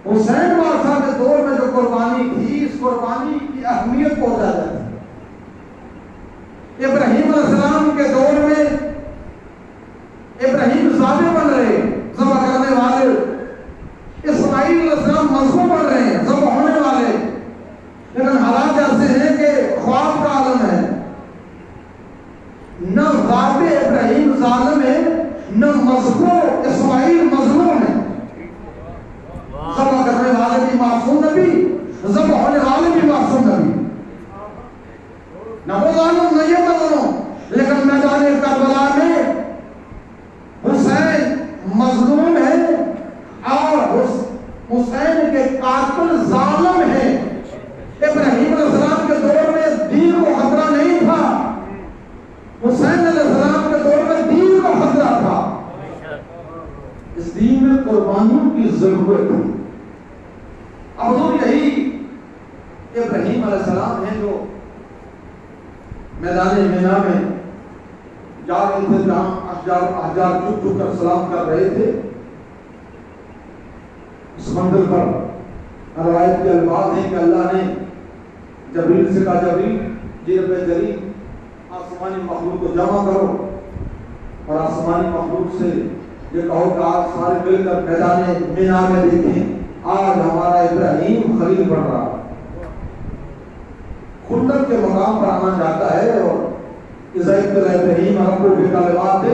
حسین بادشاہ کے دور میں جو قربانی تھی، اس قربانی کی اہمیت کو زیادہ ہے۔ ابراہیم علیہ السلام کے دور میں ابراہیم ذابح بن رہے، ذبح کرنے والے، اسماعیل علیہ السلام مذبوح بن رہے ہیں، ذبح ہونے والے، لیکن حالات ایسے ہیں کہ خواب کا عالم ہے۔ نہ ذابح ابراہیم ظالم ہے، نہ مذبوح اسماعیل مظلوم ہے۔ ذبح کرنے والے بھی معصوم نبی، ذبح ہونے والے بھی معصوم نبی، نہ وہ ظالم نہ یہ مظلوم، لیکن میدان کربلا میں حسین مظلوم ہے اور حسین کے قاتل ظالم ہے۔ ابراہیم علیہ السلام کے دور میں دین کو خطرہ نہیں تھا، حسین علیہ السلام کے دور میں دین کو خطرہ تھا۔ اس دین میں قربانیوں کی ضرورت ہے۔ اب حضور یہی ابراہیم علیہ السلام ہیں جو میدان مینا میں جا رہے تھے، جہاں احجار چک چک کر سلام کر رہے تھے۔ اس منزل پر روایت کے الفاظ ہیں کہ اللہ نے جبریل سے کہا، جبریل جی رب جلیل آسمانی مخلوق کو جمع کرو اور آسمانی مخلوق سے یہ کہو کہ آج سارے مل کر میدان مینا میں دیکھیں، آج ہمارا ابراہیم خلیل بن رہا۔ خلت کے مقام پر آنا چاہتا ہے. اور ابراہیم رب کے کلمات،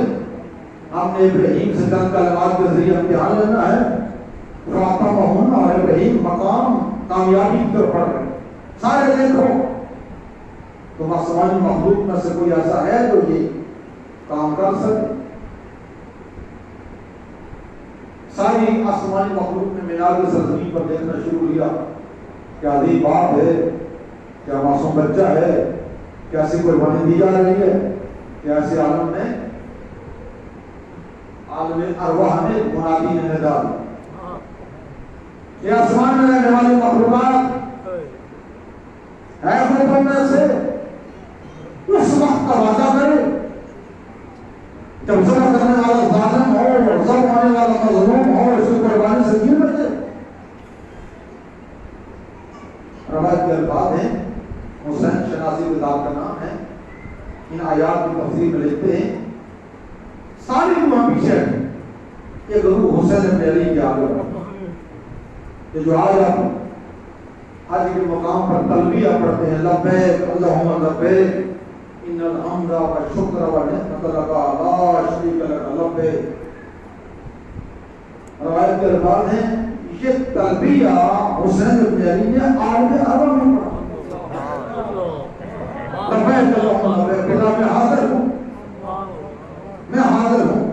ہم نے ابراہیم سے چند کلمات کے ذریعے امتحان لینا ہے. فاطمہ اور ابراہیم مقام کامیابی کی طرف بڑھ رہے ہیں. سارے دیکھو تم آسمانی مخلوق میں سے کوئی ایسا ہے جو یہ کام کر سکے؟ ساری آسمانی مخلوق نے مینار کی سرزمین پر دیکھنا شروع کیا. کیا عظیم بات ہے، کیا معصوم بچہ ہے، کیسی قربانی دی جا رہی ہے، کیسے عالم میں عالم ارواح میں منادی نے ندا دی. یہ آسمان میں رہنے والی مخلوقات ہے کوئی میں سے اس وقت کا وعدہ کرے جب ذبح کرنے والا ظالم ہو اور ذبح ہونے والا مظلوم ہو، اس کی قربانی سے کیوں بچے؟ روایت کے الفاظ ہیں، حسین شناسی کتاب کا نام ہے. ان آیات کی تفسیر میں لکھتے ہیں ساری دعا پیچھے ہے. یہ گروہ حسین ابن علی کے آگے کہ جو آج آپ حج کے مقام پر تلبیہ پڑھتے ہیں، لبیک اللہم لبیک ان الحمد والشکر والنعمت لک لا شریک لک لبیک. روایت کے الفاظ ہیں یہ تلبیہ حسین ابن علی نے عالم عرب میں پڑھا. لبیک اللہم لبیک، خدا میں حاضر ہوں، میں حاضر ہوں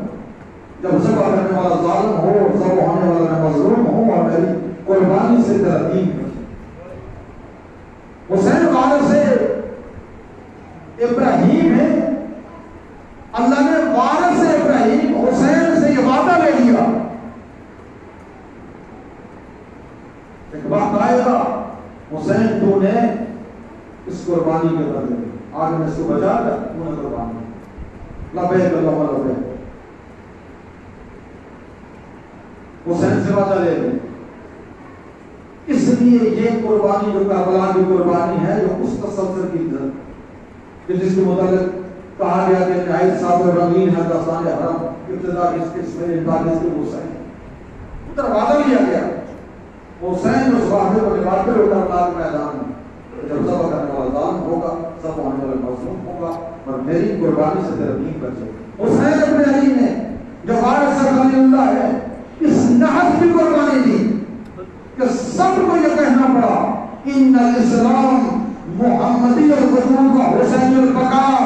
جب ذبح کرنے والا ظالم ہو اور ذبح ہونے والا مظلوم ہو اور میری قربانی سے ترتیب ہے. حسین وارث ابراہیم ہے. اللہ نے وارث ابراہیم حسین سے یہ وعدہ لے لیا ایک وقت آئے گا حسین تو نے اس قربانی کے بدلے آج میں اس کو بچا کر تو نے قربانی لبیک اللہم لبیک. حسین سے وعدہ لے لیں. اس لیے یہ قربانی جو کربلا کی قربانی ہے جو اس تسلسل کی عزت کہ جس کے متعلق کہا گیا کہ نہایت سادہ و رنگین ہے داستان حرم، ابتدا اس کے اس میں انتہا اس کے حسین ادھر وعدہ لیا گیا. حسین اس وعدے کو نبھاتے ہوئے کربلا کے میدان میں جب ذبح کرنے والا ظالم ہوگا، ذبح ہونے والا مظلوم ہوگا اور میری قربانی سے ترتیب کر سکے. حسین ابن علی نے جو وارث خلیل اللہ ہے اس نہج کی قربانی دی کہ سب کو یہ کہنا پڑا ان الاسلام محمدی الوجود و حسین البقاء.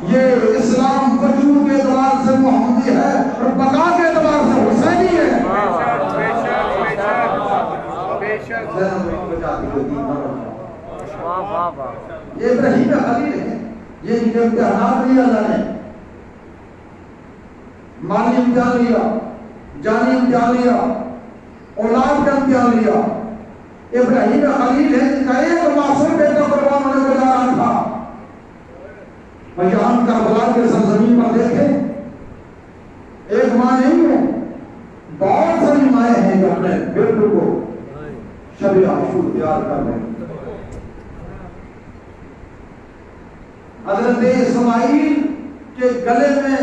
یہ اسلام وجود کے اعتبار سے محمدی ہے اور بقا کے اعتبار سے حسینی ہے. یہ ابراہیم خلیل ہے. یہ امتحانات لیا اللہ نے، مالی امتحان لیا، جانی امتحان لیا، اولاد کا امتحان لیا. ابراہیم خلیل ہے جن کا ایک معصوم بیٹا قربان ہونے کو جا رہا تھا. یہاں کربلا کے سرزمین پر دیکھیں ایک ماں نہیں ہے، بہت ساری مائیں ہیں جو اپنے بیٹوں کو شب عاشور تیار کر رہے ہیں. حضرت اسماعیل کے گلے میں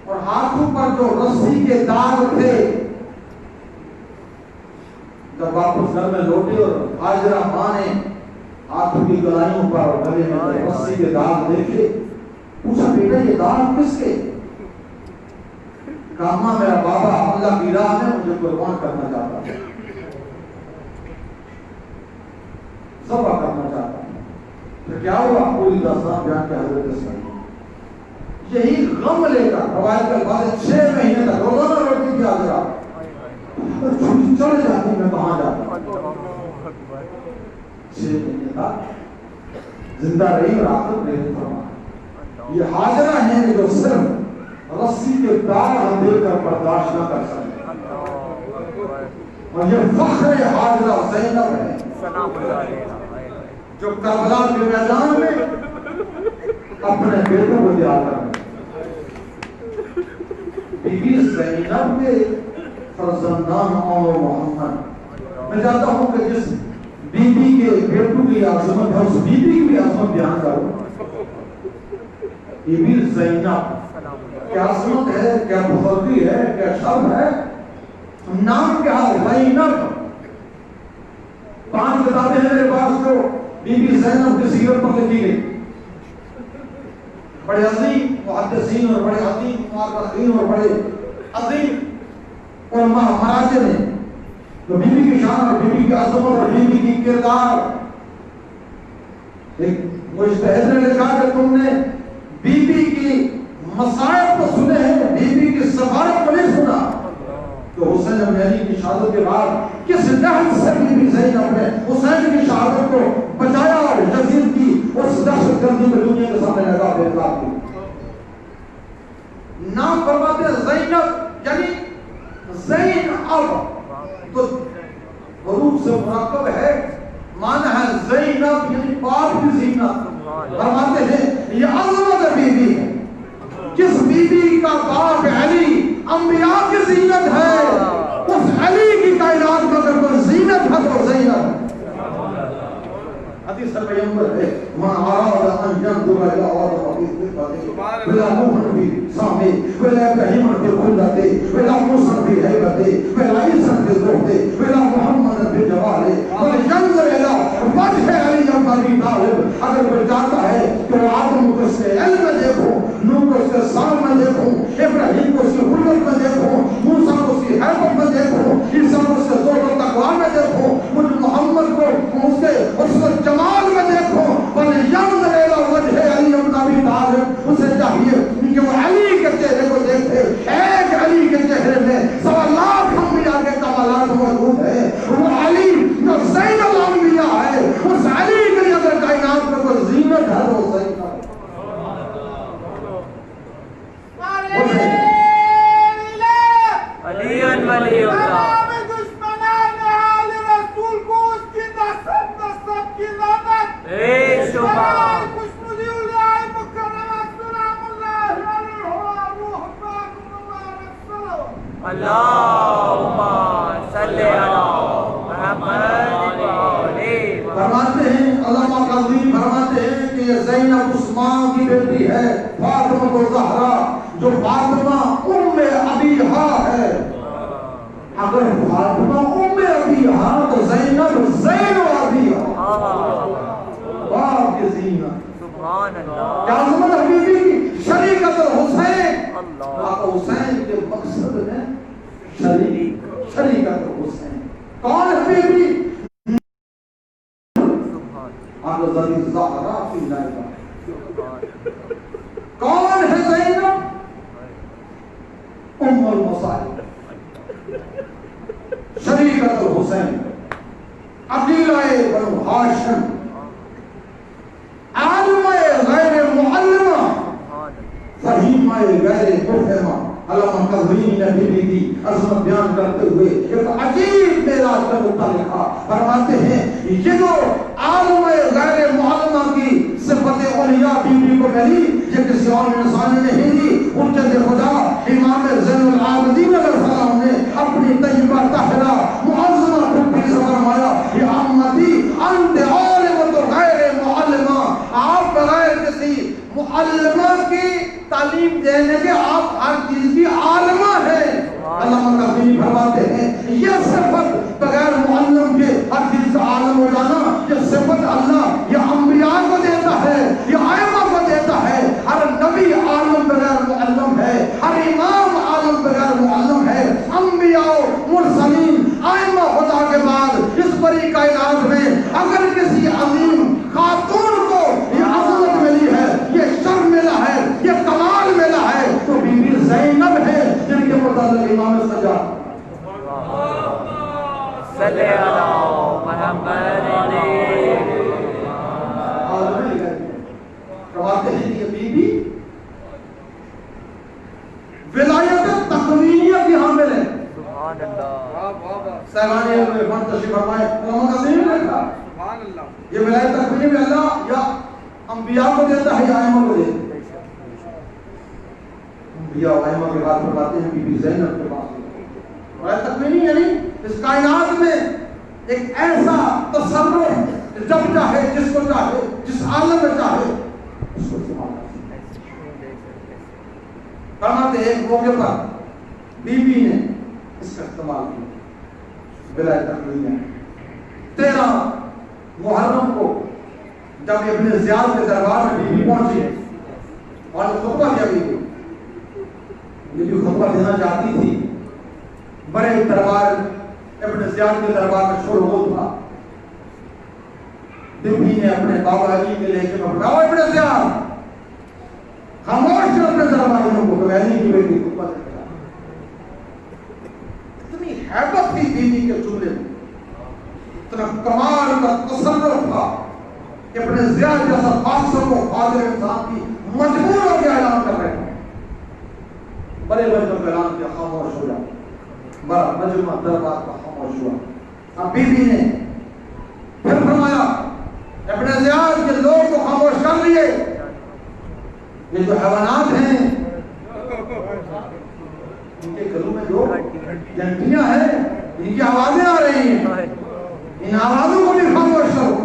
اور ہاتھوں پر جو رسی کے داغ تھے جب واپس گھر میں لوٹے اور ہاجرہ ماں نے ہاتھوں کی گلائیوں پر اور گلے میں رسی کے داغ دیکھے، پوچھا بیٹا یہ داغ کس کے؟ کہا میرا بابا اللہ کی راہ میں مجھے قربان کرنا چاہتا ہے، ذبح کرنا چاہتا ہے. پھر کیا ہوا؟ پوری داستان بیان کے حضرت اسماعیل یہی غم لے کر روایت کے بعد 6 مہینے تک روزانہ روٹی کی حاضرہ چھٹی چڑھ جاتی میں کہاں جاتا. 6 مہینے تک زندہ رہی اور آخر نہیں فرما. یہ حاضرہ ہیں جو صرف رسی کے داغ ہم دیکھ کر برداشت نہ کر سکتے اور یہ فخر حاضرہ زینب ہے جو کربلا کے میدان میں اپنے بیٹوں کو تیار کر رہے. بی بی زینب کے فرزندان اور محمد، میں چاہتا ہوں کہ جس بی بی کے بیٹوں کی عظمت ہے اس بی بی کی بھی عظمت بیان کروں. بی بی زینب کیا عظمت ہے، کیا بزرگی ہے، کیا شرف ہے. نام کیا ہے؟ زینب. 5 کتابیں ہیں میرے پاس جو بی بی زینب کی سیرت پر لکھی گئی. بڑے عظیم محدثین اور بڑے عظیم مؤرخین اور بڑے عظیم علماء مراجع نے تو بی بی کی شان اور بی بی کی عظمت اور بی بی کی کردار، ایک مجتہد نے لکھا کہ تم نے بی بی کی مصائب کو سنے ہیں، بی بی کی سفارت کو نہیں سنا. تو حسین بن علی کی شہادت کے بعد کس دہشت سے بی بی زینب نے حسین کی شہادت کو بچایا اور یزید کی اس دہشت گردی میں دنیا کے سامنے لگا بیکار کی. نام فرماتے ہیں زینب یعنی زین اب تو حروف سے مرکب ہے، معنی ہے زینب یعنی پاک کی زینت. فرماتے ہیں یہ عظمت بی بی ہے، جس بی بی کا باپ علی انبیاء کی زینت ہے، اس علی کی کائنات میں اگر کوئی زینت ہے تو زینب. حدیث پیغمبر ہے من اراد ان ينظر الى اور بلا مؤمن في سامي ولا ابراهيم في خلته ولا موسى في هيبته ولا عيسى في ظهره ولا محمد في جماله وينظر الى وجه علي بن ابي طالب. اگر کوئی چاہتا ہے کہ آدم کو اس کے علم میں دیکھوں، نوح کو اس کے سال میں دیکھوں، ابراہیم کو اس کی خلت میں دیکھوں، موسیٰ کو اس کی حیبت میں دیکھوں، عیسیٰ کو اس کے ذوق و تقویٰ میں دیکھوں، مجھ محمد کو اس کے جمال میں دیکھوں. وَلْيَنْظُرْ إِلَىٰ وَجْهِ عَلِيِّ بْنِ أَبِي طَالِبٍ. اسے چاہیے کہ وہ علی کے چہرے کو دیکھے. ایک علی کے چہرے میں 1.25 لاکھ انبیاء کے کمالات موجود ہیں. وہ علی جو زین الانبیاء ہے، اس علی کے لیے اگر کائنات میں کوئی زینت ہے تو وہ زینت ہے. علی ولی اللہ. فرماتے ہیں علامہ قاضی فرماتے ہیں کہ یہ زینب عثمان کی بیٹی ہے، فاطمہ الزہرا، جو فاطمہ ام ابیہا ہے. اگر فاطمہ ام ابیہا تو زینب زین ابیہا، باپ کی زینت. سبحان اللہ. کیا عظمت حبیبی کی شریکت الحسین. آقا حسین کے مقصد میں شریکت الحسین. کون حبیبی؟ حضرت زہرا کی نائبہ. کون ہے زینب؟ ام المصائب، شریکت الحسین، عقیلہ بنو ہاشم، عالمہ غیر معلمہ، فہیمہ غیر مفہمہ. علامہ قزوینی نے بی بی کی عظمت بیان کرتے ہوئے ایک عجیب معراج کا نقطہ لکھا. فرماتے ہیں یہ جو عالم غیر معلمہ کی صفت اولیاء بی بی کو ملی، یہ کسی اور انسان نے نہیں دی. حجت خدا امام زین العابدین علیہ السلام نے اپنی طیبہ طاہرہ معظمہ خطبی سے فرمایا یہ امتی انت عالمۃ غیر معلمہ. آپ بغیر کسی معلمہ کی تعلیم دینے کے آپ ہر چیز کی عالمہ ہیں. علامہ قاسمی فرماتے ہیں یہ صفت بغیر معلم کے ہر چیز کا عالم ہو جانا، یہ صفت اللہ یہ انبیاء کو دیتا ہے، یہ ائمہ کو دیتا ہے. ہر نبی عالم بغیر معلم ہے، ہر امام عالم بغیر معلم ہے. انبیاء مرسلین ائمہ خدا کے بعد اس بڑی کائنات میں اگر کسی عظیم خاتون کو یہ عظمت ملی ہے، یہ شرف ملا ہے، یہ کمال ملا ہے، تو بی بی زینب ہے جن کے متعلق امام سجاد صلی اللہ محمد فرماتے ہیں کہ بی بی ولایت تقویہ کی حامل ہے. سبحان اللہ. سیلانی میں فرد تشریف فرمائے علامہ قاسمی نے کہا سبحان اللہ یہ ولایت تقویہ میں اللہ یا انبیاء کو دیتا ہے یا ائمہ کو دیتا ہے. انبیاء و ائمہ کے بعد فرماتے ہیں بی بی زینب کے پاس ولایت تقویہ یعنی اس کائنات میں ایک ایسا تصرف جب چاہے جس کو چاہے جس عالم میں چاہے اس کو استعمال کرتے ہیں. فرماتے ہیں ایک موقع پر بی بی نے اس کا استعمال کیا. ولایت تقویہ 13 محرم کو جب ابن زیاد کے دربار میں بیوی پہنچی اور خطبہ دیا گئی، یہ بھی خطبہ دینا چاہتی تھی، بڑے دربار ابن زیاد کے دربار میں شور غل تھا. بیوی نے اپنے بابا علی کے لہجے میں فرمایا، ابن زیاد خاموش کر اپنے درباریوں کو، کہ علی کی بیٹی خطبہ دے رہا. اتنی ہیبت تھی بیوی کے جملے میں، اتنا کمال کا تصرف تھا کہ اپنے زیاد جیسا فاسق و فاضل انسان کی مجبور ہو گیا اعلان کر رہے ہیں. بڑے بڑے اعلان کیا، خاموش ہو جاؤ. بڑا مجمع دربار کا خاموش ہوا. اب بیوی نے پھر فرمایا، ابن زیاد کے لوگ کو خاموش کر لیے، یہ جو حیوانات ہیں ان کے گلوں میں جو گھنٹیاں ہیں ان کی آوازیں آ رہی ہیں، ان آوازوں کو بھی خاموش کرو.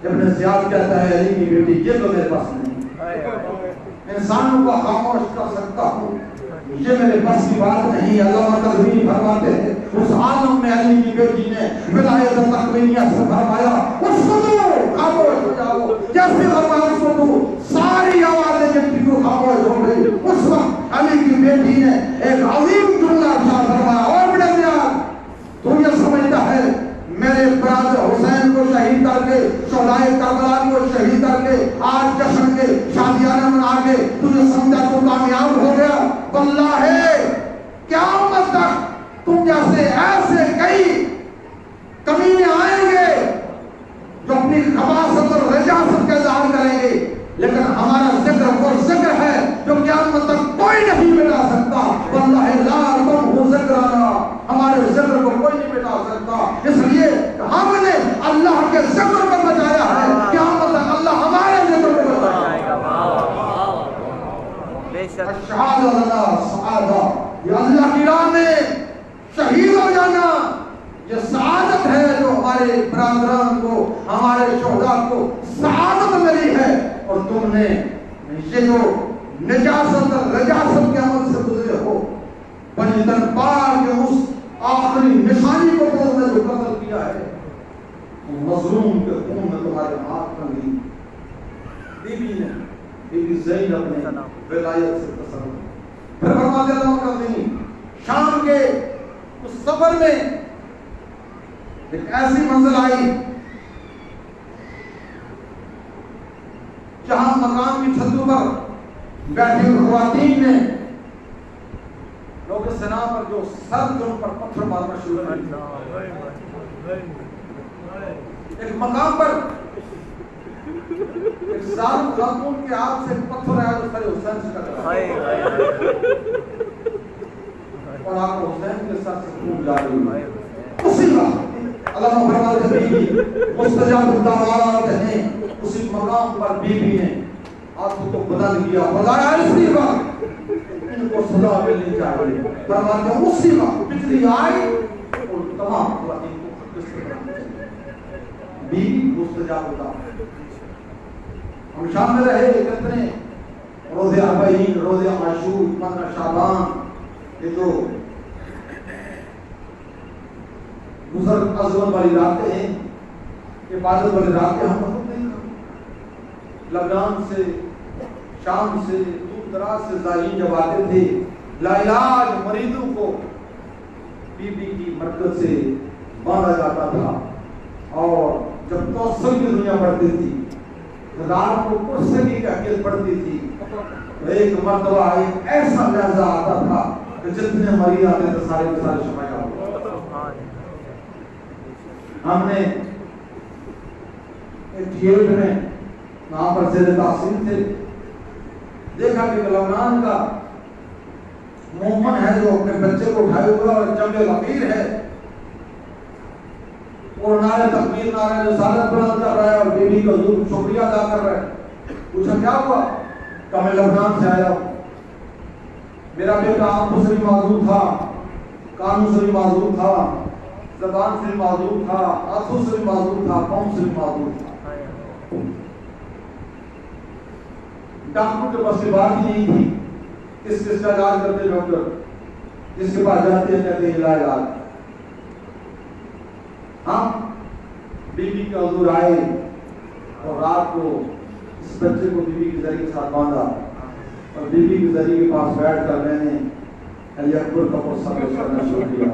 ابن زیاد کہتا ہے، علی کی بیٹی یہ تو میرے پاس نہیں، انسانوں کو خاموش کر سکتا ہوں، یہ میرے بس کی بات نہیں. علامہ تقوی فرماتے ہیں اس عالم میں علی کی بیٹی نے ولایت تقویہ سے فرمایا، اس کو خاموش ہو جاؤ. جیسے فرمایا اس کو ساری آوازیں جب کو خاموش ہو گئی، اس وقت علی کی بیٹی نے ایک عظیم جملہ ارشاد فرمایا، اور ابن زیاد تو یہ سمجھتا ہے میرے برادر حسین کو شہید کر کے، شہدائے کربلا کو شہید کر کے، آج جشن کے شادیانہ منا کے تجھے سمجھا تو کامیاب ہو گیا؟ واللہ قیامت تک تم جیسے ایسے کئی کمینے آئیں گے جو اپنی خباثت اور رجاست کا اظہار کریں گے، لیکن ہمارا ذکر وہ ذکر ہے جو قیامت تک کوئی نہیں مٹا سکتا. واللہ لا تم ذکرنا، ہمارے ذکر کو کوئی نہیں مٹا سکتا. اس لیے ہم نے اللہ کے ذکر کو بچایا ہے، قیامت تک اللہ ہمارے ذکر کو بچائے گا. شہادت اللہ سعادہ، یہ اللہ کی راہ میں شہید ہو جانا یہ سعادت ہے جو ہمارے برادران کو، ہمارے شہداء کو سعادت ملی ہے. اور تم نے یہ جو نجاست اور رجاست کے عمل سے گزرے ہو، بنی دربار کے اس آخری نشانی کو تم نے جو قتل کیا ہے، مظلوم کے خون میں تمہارے ہاتھ رنگی. بیوی نے، بیوی زینب نے ولایت سے تصرف. پھر فرماتے اللہ کرتے شام کے اس سفر میں ایک ایسی منزل آئی جہاں مکان کی چھتوں پر بیٹھی ہوئی خواتین نے لوگ سنا پر جو سر کے اوپر پتھر مارنا شروع کر دیا. ایک مقام پر ایک ظالم خاتون کے ہاتھ سے پتھر آیا تو سر حسین سے کٹ گیا اور آپ حسین کے سر سے خون جاری ہوئی. اسی وقت علامہ فرماتے ہیں مستجاب الدعوات ہیں، اسی مقام پر بیوی نے ہاتھوں کو بدل کیا، خدایا اسی وقت ان کو سزا ملنی چاہیے. فرماتے ہیں اسی وقت بجلی آئی اور تمام خواتین کو کس طرح بیوی مستجاب الدعوات. ہم شام میں رہے کتنے روزے اربعین، روزے عاشور، 15 شعبان، یہ جو گزر ازول والی راتیں ہیں، عبادت والی راتیں ہم بہت نہیں کرتے. لبنان سے، شام سے، دور دراز سے زائرین جب آتے تھے، لا علاج مریضوں کو بی بی کی مرکز سے باندھا جاتا تھا. اور جب توسل کی دنیا بڑھتی تھی، رات کو کرسی کی حقیقت پڑتی تھی، تو ایک مرتبہ ایک ایسا لہجہ آتا تھا کہ جتنے مریض آتے تھے سارے کے سارے شفا یاب ہوتے. ہم نے ایک تھیٹر میں وہاں پر زیر تحصیل تھے، دیکھا کہ لبنان کا مومن ہے جو اپنے بچے کو اٹھائے ہوا اور جنگ غفیر ہے، اور نعرہ تکبیر، نعرہ رسالت بلند کر رہا ہے اور بیوی کا حضور شکریہ ادا کر رہا ہے. پوچھا کیا ہوا؟ کہ میں لبنان سے آیا ہوں، میرا بیٹا آنکھوں سے بھی معذور تھا، کانوں سے بھی معذور تھا، زبان سے بھی معذور تھا، ہاتھوں سے بھی معذور تھا، پاؤں سے بھی معذور تھا. ڈاکٹر کے پاس بات ہی نہیں تھی، کس کس کا علاج کرتے ڈاکٹر، جس کے پاس جاتے ہیں کہتے ہیں علاج. ہم بیوی کے حضور آئے، اور رات کو اس بچے کو بیوی کے ذریعے کے ساتھ باندھا اور بیوی کے ذریعے کے پاس بیٹھ کر میں نے علی اکبر کا قصہ پیش کرنا شروع کیا،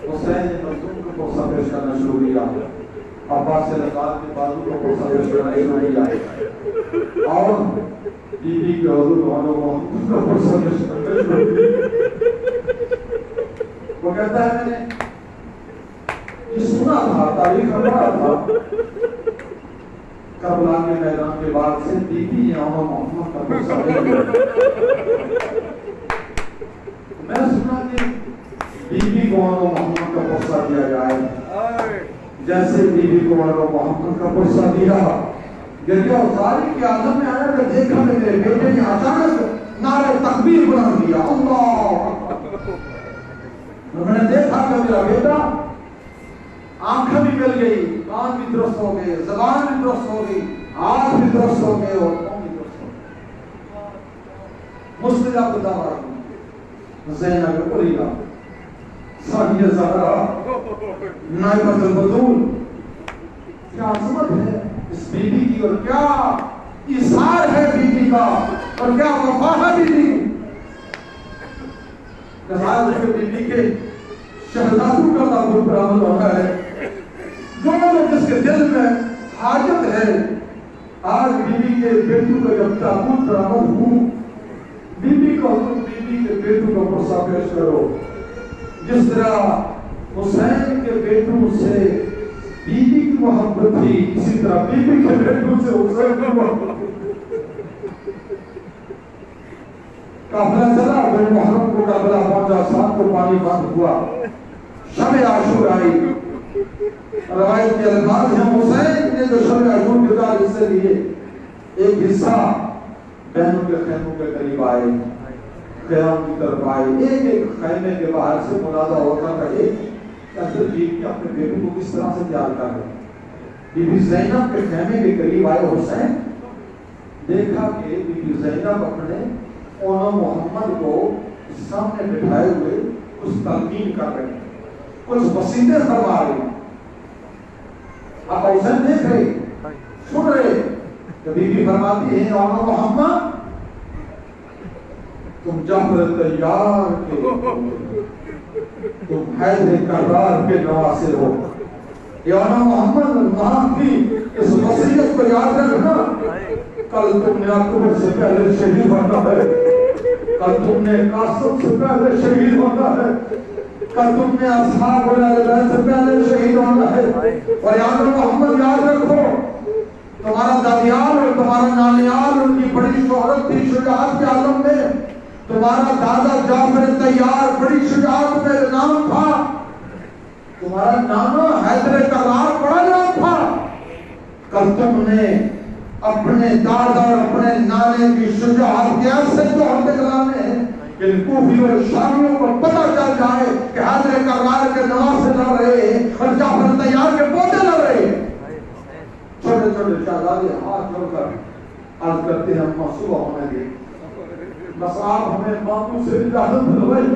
حسین مظلوم کا قصہ پیش کرنا شروع کیا، عباس رضاعت کے بازو کا قصہ پیش کرنا شروع کیا، اور بیوی کے حضور والوں کا قصہ پیش کرنا شروع کیا۔ وہ کہتا ہے میں نے یہ سنا تھا، تاریخ میں پڑھا تھا، کربلا کے میدان کے بعد سے بیوی نے عمر محمد کا قصہ میں سنا کہ بیوی کو عمر محمد کا قصہ دیا جائے، جیسے بیوی کو عمر محمد کا قصہ دیا گریا ازاری کے عالم میں آیا کہ دیکھا میرے بیٹے نے اچانک نعرہ تکبیر بلند کیا، اللہ، میں نے دیکھا کہ میرا بیٹا آنکھیں بھی مل گئی، کان بھی درست ہو گئے، زبان بھی درست ہو گئی، ہاتھ بھی درست ہو گئے اور پاؤں بھی درست ہو گئے۔ مسلمہ کو دعوت زینب قریبہ ثانیہ زہرا نائبۃ البتول، کیا عظمت ہے اس بیوی کی اور کیا ایثار ہے بیوی کا اور کیا وفا ہے بیوی کی۔ بیوی کے شہزادوں کا تعلق برآمد ہوتا ہے، جو جس کے دل میں حاجت ہے، آج بیوی کے بیٹوں کا جب تعلق برآمد ہوں، بیوی کو بیوی کے بیٹوں کا قصہ پیش کرو، جس طرح حسین کے بیٹوں سے بیوی کی محبت تھی، اسی طرح بیوی کے بیٹوں سے حسین کی محبت تھی۔ قافلہ چلا، بن محرم کو کربلا پہنچا، سات کو پانی بند ہوا، شب عاشور آئی، روایت کے الفاظ ہیں حسین نے جو شب عاشور کے بعد حصے لیے، ایک حصہ بہنوں کے خیموں کے قریب آئے، خیام کی طرف آئے، ایک ایک خیمے کے باہر سے منادہ ہوتا رہے کہ اصل بیوی اپنے بیٹوں کو کس طرح سے تیار کر رہے۔ بی بی زینب کے خیمے کے قریب آئے حسین، دیکھا کہ بی بی زینب اپنے اونو محمد کو سامنے بٹھائے ہوئے کچھ تلقین کر رہے ہیں، کچھ وصیتیں فرما رہے ہیں۔ اب حسین دیکھ رہے، سن رہے کہ بی بی فرماتی ہے اونو محمد تم جعفر طیار کے، تم حیدر کرار کے نواسے ہو۔ اونو محمد وہاں کی اس وصیت کو یاد رکھنا، کل تم نے اکبر سے پہلے شہید ہونا ہے، کل تم نے قاسم سے پہلے شہید ہونا ہے، کل تم نے اصحاب بیت سے پہلے شہید ہونا ہے۔ اور یاد محمد یاد رکھو، تمہارا دادیال اور تمہارا نانیال ان کی بڑی شہرت تھی شجاعت کے عالم میں، تمہارا دادا جعفر طیار بڑی شجاعت میں نام تھا، تمہارا نانا حیدر کرار بڑا نام تھا۔ کل تم نے اپنے دادا اور اپنے نانے کی شجاعت کے ایسے جوہر دکھلانے ہیں کہ کوفی اور شامیوں کو پتہ چل جائے کہ حیدر کرار کے نواسے لڑ رہے ہیں اور جعفر طیار کے پوتے لڑ رہے ہیں۔ چھوٹے چھوٹے شہزادے ہاتھ جوڑ کر عرض کرتے ہیں ہم صبح ہونے دیں، بس آپ ہمیں ماموں سے اجازت دلوائی،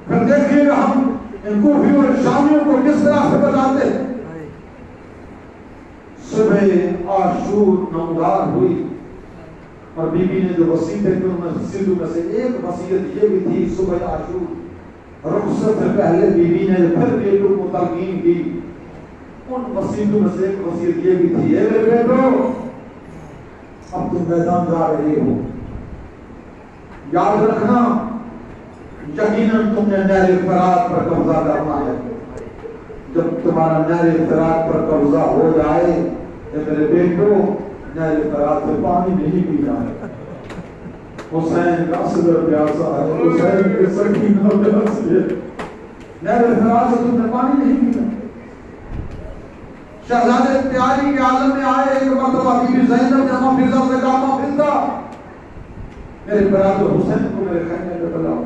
پھر دیکھیے گا ہم ان کوفی اور شامیوں کو کس طرح سے بتاتے ہیں۔ صبح عاشور نمودار ہوئی اور بی بی نے جو وصیتیں کی ان وصیتوں میں سے ایک وصیت یہ بھی تھی، صبح عاشور رخصت سے پہلے بی بی نے پھر بیٹوں کو تلقین کی، ان وصیتوں میں سے ایک وصیت یہ بھی تھی، اے میرے بیٹو اب تم میدان جا رہے ہو، یاد رکھنا یقیناً تم نے نہر فرات پر قبضہ کرنا ہے، جب تمہارا نہر فرات پر قبضہ ہو جائے اے میرے بیٹو نہر فرات سے پانی نہیں پینا ہے۔ حسین کا صدر پیاسا ہے، حسین کے سکینہ پیاسی ہے، نہر فرات سے تم نے پانی نہیں پینا۔ شہزادے تیاری کے عالم میں آئے، ایک مرتبہ بی بی زینب نے ماں فضا سے کہا ماں فضا میرے برادر حسین کو میرے خیمے میں بلاؤ۔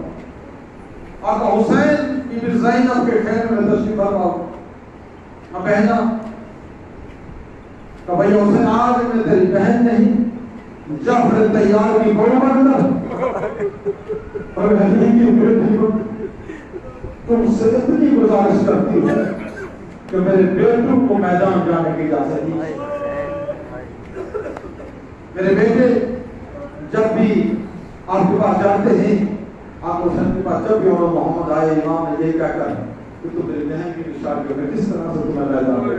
آقا حسین بی بی زینب کے خیمے میں تشریف فرماؤ۔ بہنا کہ بھئی حسین آج میں تیری بہن نہیں، جعفر طیار کی بہو بننا اور علی کی بیٹی بن، تم سے اتنی گزارش کرتی ہے کہ میرے بیٹوں کو میدان کی اجازت دی. میرے بیٹے جب بھی آپ کے پاس جاتے ہیں آپ حسین کے پاس جب بھی عمر محمد آئے امام نے یہ کہہ کر کہ تو میرے بہن کی نشان کر کس طرح سے تمہیں میدان میں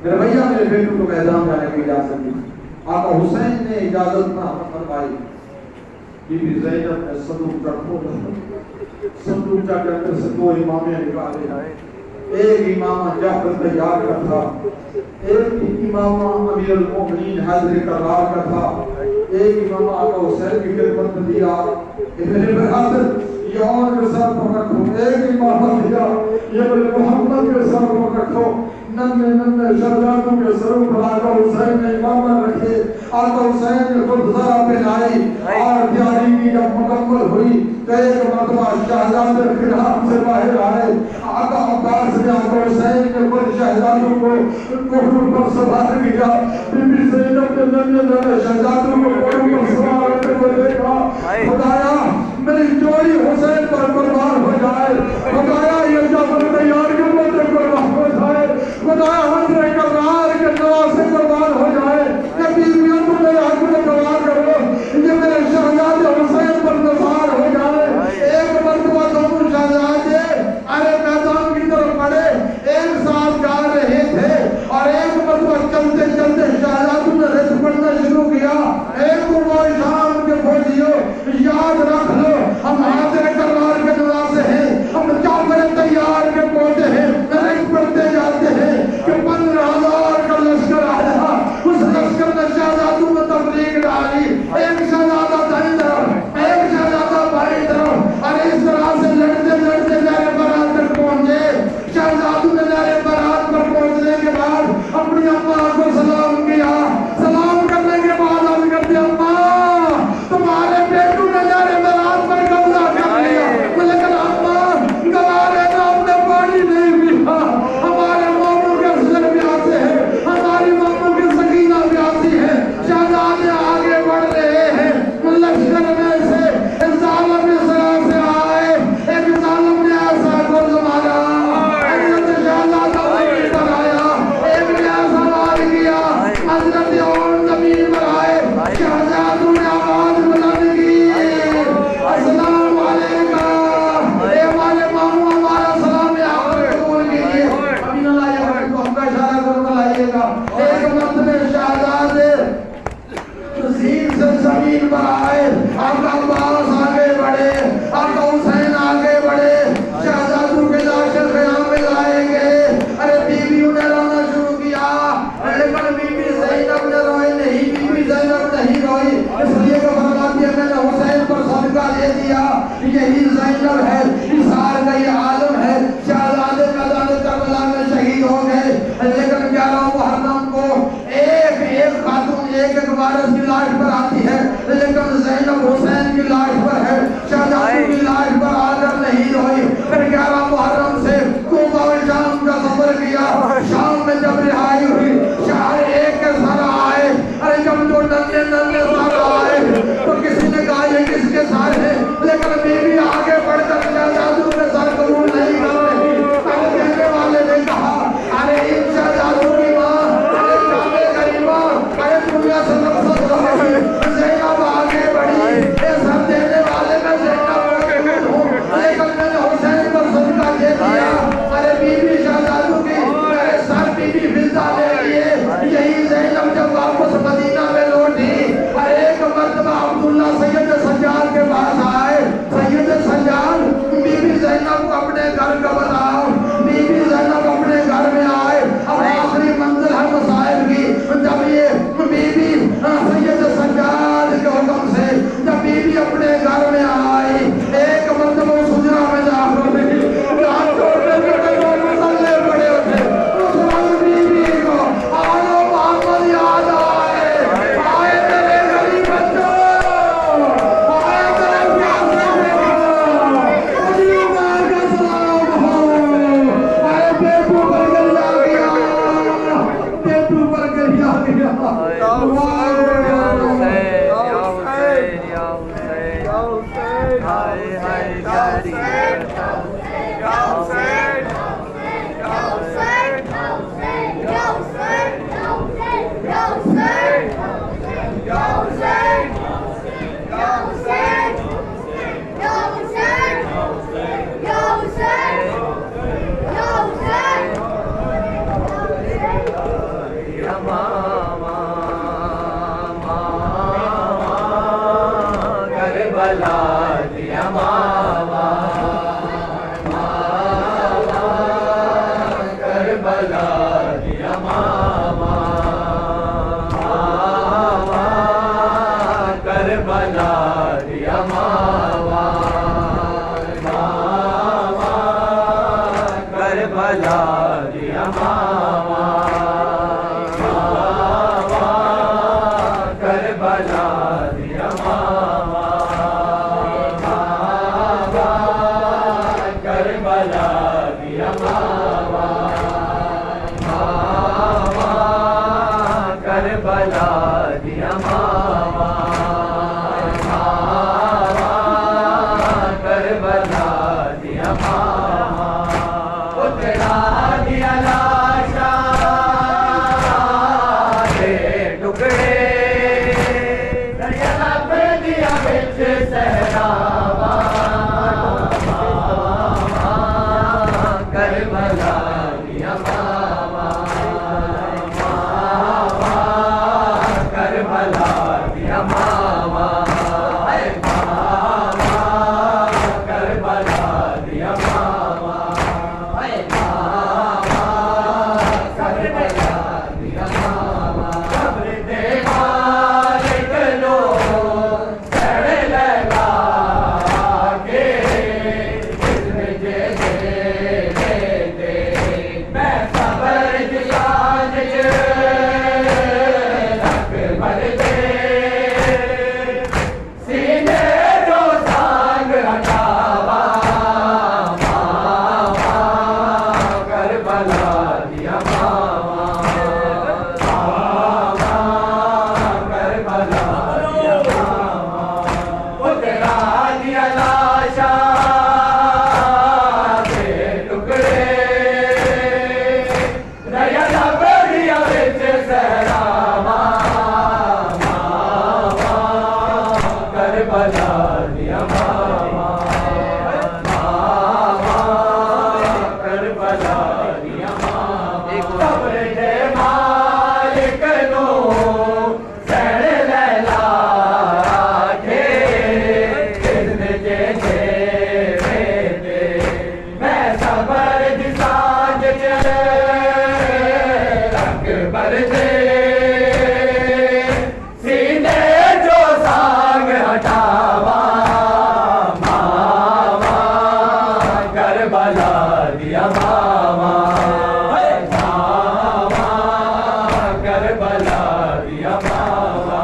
میرے بھیا میرے بیٹوں کو میدان جانے کی اجازت دی. آقا حسین نے اجازت نہ فرمائی. بی بی زینب نے صندوق رکھو صندوق کے اندر سے دو امامیں نکالے. ایک امام جعفر تیار کا تھا, ایک امام امیر المومنین حیدر کرار کا تھا, ایک امام آقا حسین کی خدمت میں دیا. میرے برادر یہ اور کے سر پر رکھو, ایک امام دیا یہ میرے محمد کے سر پر رکھو. ننے شہزادوں کے سروں پر آقا حسین نے امامت رکھے. آقا حسین نے خود ذرا پہنائی اور تیاری کی جب مکمل ہوئی تو ایک مرتبہ شہزادے خلاب سے باہر آئے. آقا عباس نے آقا حسین نے خود شہزادوں کو کوہنوں پر سوار کیا. بی بی زینب نے ننے شہزادوں کو کوہنوں پر سوار کرتے ہوئے دیکھا. خدایا میری جوڑی حسین پر قربان ہو جائے. خدایا یہ جعفر تیار کے مدد قربان ہو جائے. خدایا حضر کرار کے نواز سے قربان ہو جائے. یہ بیویوں تو میرے حق میں دعا کرو یہ میرے شہزادے حسین پر نثار ہو جائے. ایک مرتبہ دونوں شہزادے ارے میدان کی طرف پڑے, ایک ساتھ جا رہے تھے اور ایک مرتبہ چلتے چلتے شہزادوں نے رت پڑھنا شروع کیا. ایک وہ شام کے فوجیوں یاد رکھ لو ہم حاضر کرار کے نواسے ہیں, ہم جعفر تیار کے پوتے ہیں. رت پڑھتے جاتے ہیں کہ 15,000 کا لشکر آیا. اس لشکر نے شہزادوں میں تفریق ڈالی. ایک شہزادہ دائیں طرف ایک شہزادہ بائیں طرف اور اس طرح سے لڑتے لڑتے لہر برات تک پہنچے. شہزادوں نے لہر برات پر پہنچنے کے بعد اپنی اماں کو سلام کیا. سلام کرنے کے بعد ہم کہتے اماں تمہارے بیٹوں نے لہر برات پر قبضہ کر لیا. لیکن اماں گوارے میں ہم نے پانی نہیں پیا. ہمارے ماموں کے سر پیاسے ہیں, ہماری ماموں کی سکینہ پیاسی ہے. شہزادے آگے بڑھ رہے ہیں. لشکر میں سے ظالم اس طرح سے آئے. ایک ظالم نے ایسا گرز مارا, حضرت شہزادہ زمین پر آیا. ایک نے ایسا وار کیا, حضرت اور زمین پر آئے. شہزادوں نے آواز بلند کی السلام علیکم. اے ہمارے ماموں ہمارا سلام آپ قبول کیجیے. ابھی نہ لائیے گا تو ہم کا اشارہ کرنا لائیے گا. ایک مرتبہ شہزادے زین سے زمین پر آئے. آقا عباس آگے بڑھے, آقا حسین آگے بڑھے. شہزادوں کے لاشیں خیام میں لائے گئے. ارے بیویوں نے رونا شروع کیا لیکن بی بی زینب نے روئی نہیں. بی بی زینب نہیں روئی اس لیے کہ فرماتی ہے میں نے حسین پر صدقہ دے دیا. یہی زینب ہے, اثار کا یہ عالم ہے. شہزادے میدان کربلا میں شہید ہو گئے. لیکن 11 محرم کو ایک خاتون ایک وارث کی لاش پر آتی ہے لیکن زینب حسین کی لاش پر ہے. شہزادوں کی لاش پر آ کر نہیں روئی. پھر 11 محرم سے کوفہ و شام کا سفر کیا. شام میں جب رہائی ہوئی شہر ایک کے سر آئے. ارے جب جو ننے سر آئے تو کسی نے کہا یہ کس کے سر ہے, لیکن بیوی آگے بڑھ کر شہزادوں کے سر قبول نہیں کر رہی. ارے کہنے والے نے کہا ارے ان شہزادوں کی ماں ارے کعبے غریبہ ارے دنیا سے نفرت ہو گئی. زینب آگے بڑھی. یہ سب دینے والے میں زینب ہوں لیکن میں نے حسین پر صدقہ دے دیا. ارے بیوی شہزادوں کی ارے سر بیوی فضا لے لیے. یہی زینب جب واپس مدینہ میں لوٹی ارے ایک مرتبہ عبداللہ سید سجاد کے پاس آئے. سید سجاد بی بی زینب کو اپنے گھر کا بتاؤ. بی بی زینب اپنے گھر میں آئے. اب آخری منزل ہے مصائب کی. جب یہ بی بی سید سجاد کے حکم سے جب بی بی اپنے گھر میں آئی ایک مرتبہ سجرہ میں داخل ہوئی. ہاتھ چھوڑنے کے دو مسلے پڑے ہوتے. اس وقت بی بی کو آلو محمد یاد آئے. آئے میرے غریب بچوں, آئے میرے پیاسے بیٹوں, مجھے ماں کا سلام ہو. آئے بیٹوں پر گریا گیا, بیٹوں پر گریا گیا. Go, ماما ماما کربلا دیا ماما ماما کربلا دیا ماما ماما کربلا دیا ماما ماما کربلا دیا ماما ماما کربلا دیا ماما ماما کربلا دیا ماما اترا دیا لاشا دے ٹکڑے دریا لب دیا بچ سہراوا کربلا دیا ماما ماما کربلا دیا ماما ماما کربلا دیا ماما ماما کربلا دیا ماما قبر دے مالک لو سڑ لگا کے جسم جیسے دیتے میں صبر دیا رکھ بھر دے سینے جو سانگ ہٹاوا ماما کربلا دیا ماما ماما کربلا دیا ماما اترا دیا لاشا دے ٹکڑے دریا لب دیا بچ سہراوا ماما کربلا دیا ماما ماما کربلا دیا ماما قبر دے مالک نو سڑ لیلا کے جسم جیسے دیتے میں صبر دی سانج چ رنگ بھر دے سینے جو سانگ ہٹاوا ماما کربلا دیا ماما ماما کربلا دیا ماما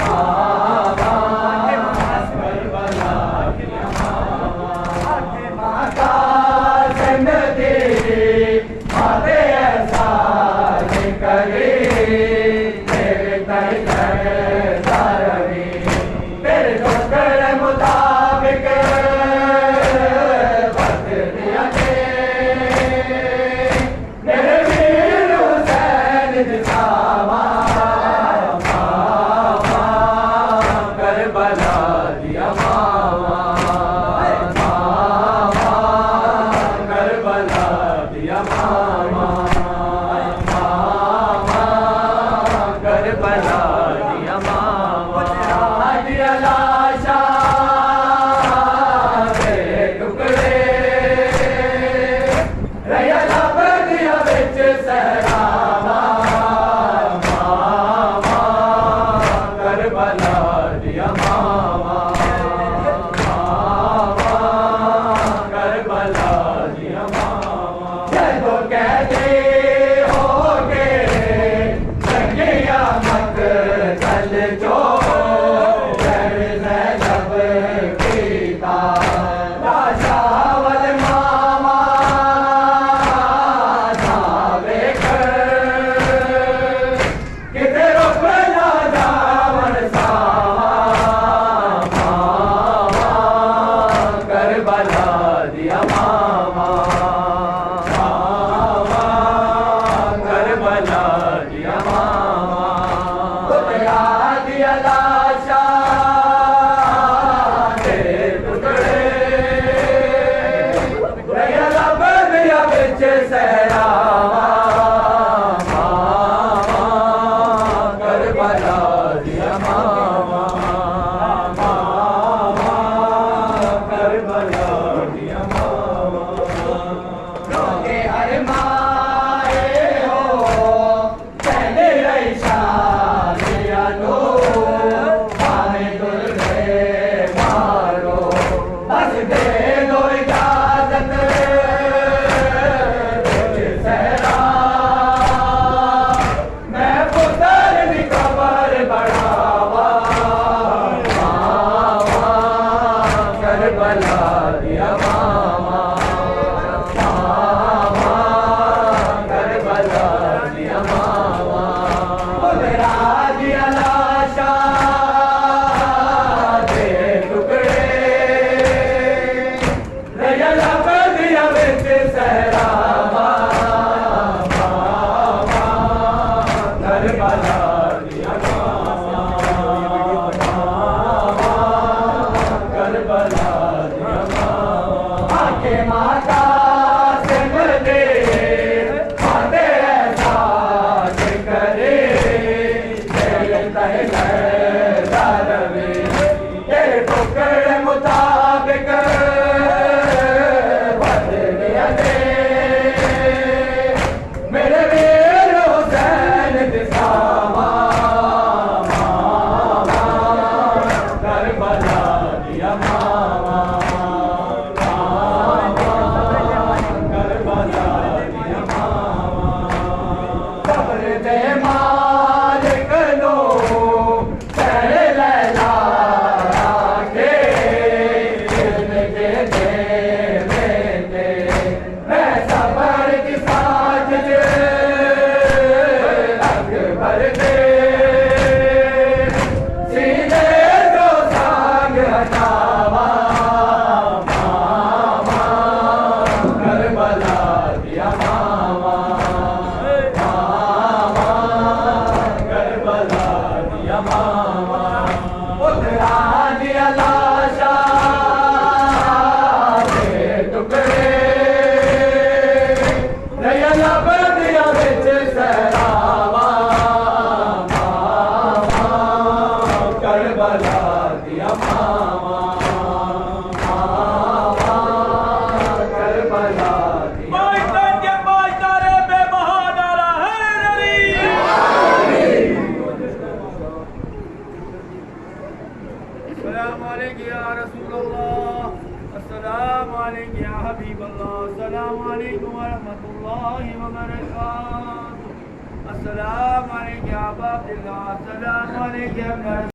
ماما کربلا دیا ماما ماتا زندگی ماتے ایسا کرے تیرے تیرے سارے تیرے ٹکڑ مطابق وقت دیا کے میرے ویر حسین دکھاوا ماما کربلا دیا ماما ماما کربلا دیا ماما ماما السلام علیکم یا رسول اللہ، السلام علیکم یا حبیب اللہ، السلام علیکم ورحمۃ اللہ وبرکاتہ، السلام علیکم یا ابا عبداللہ، السلام علیکم یا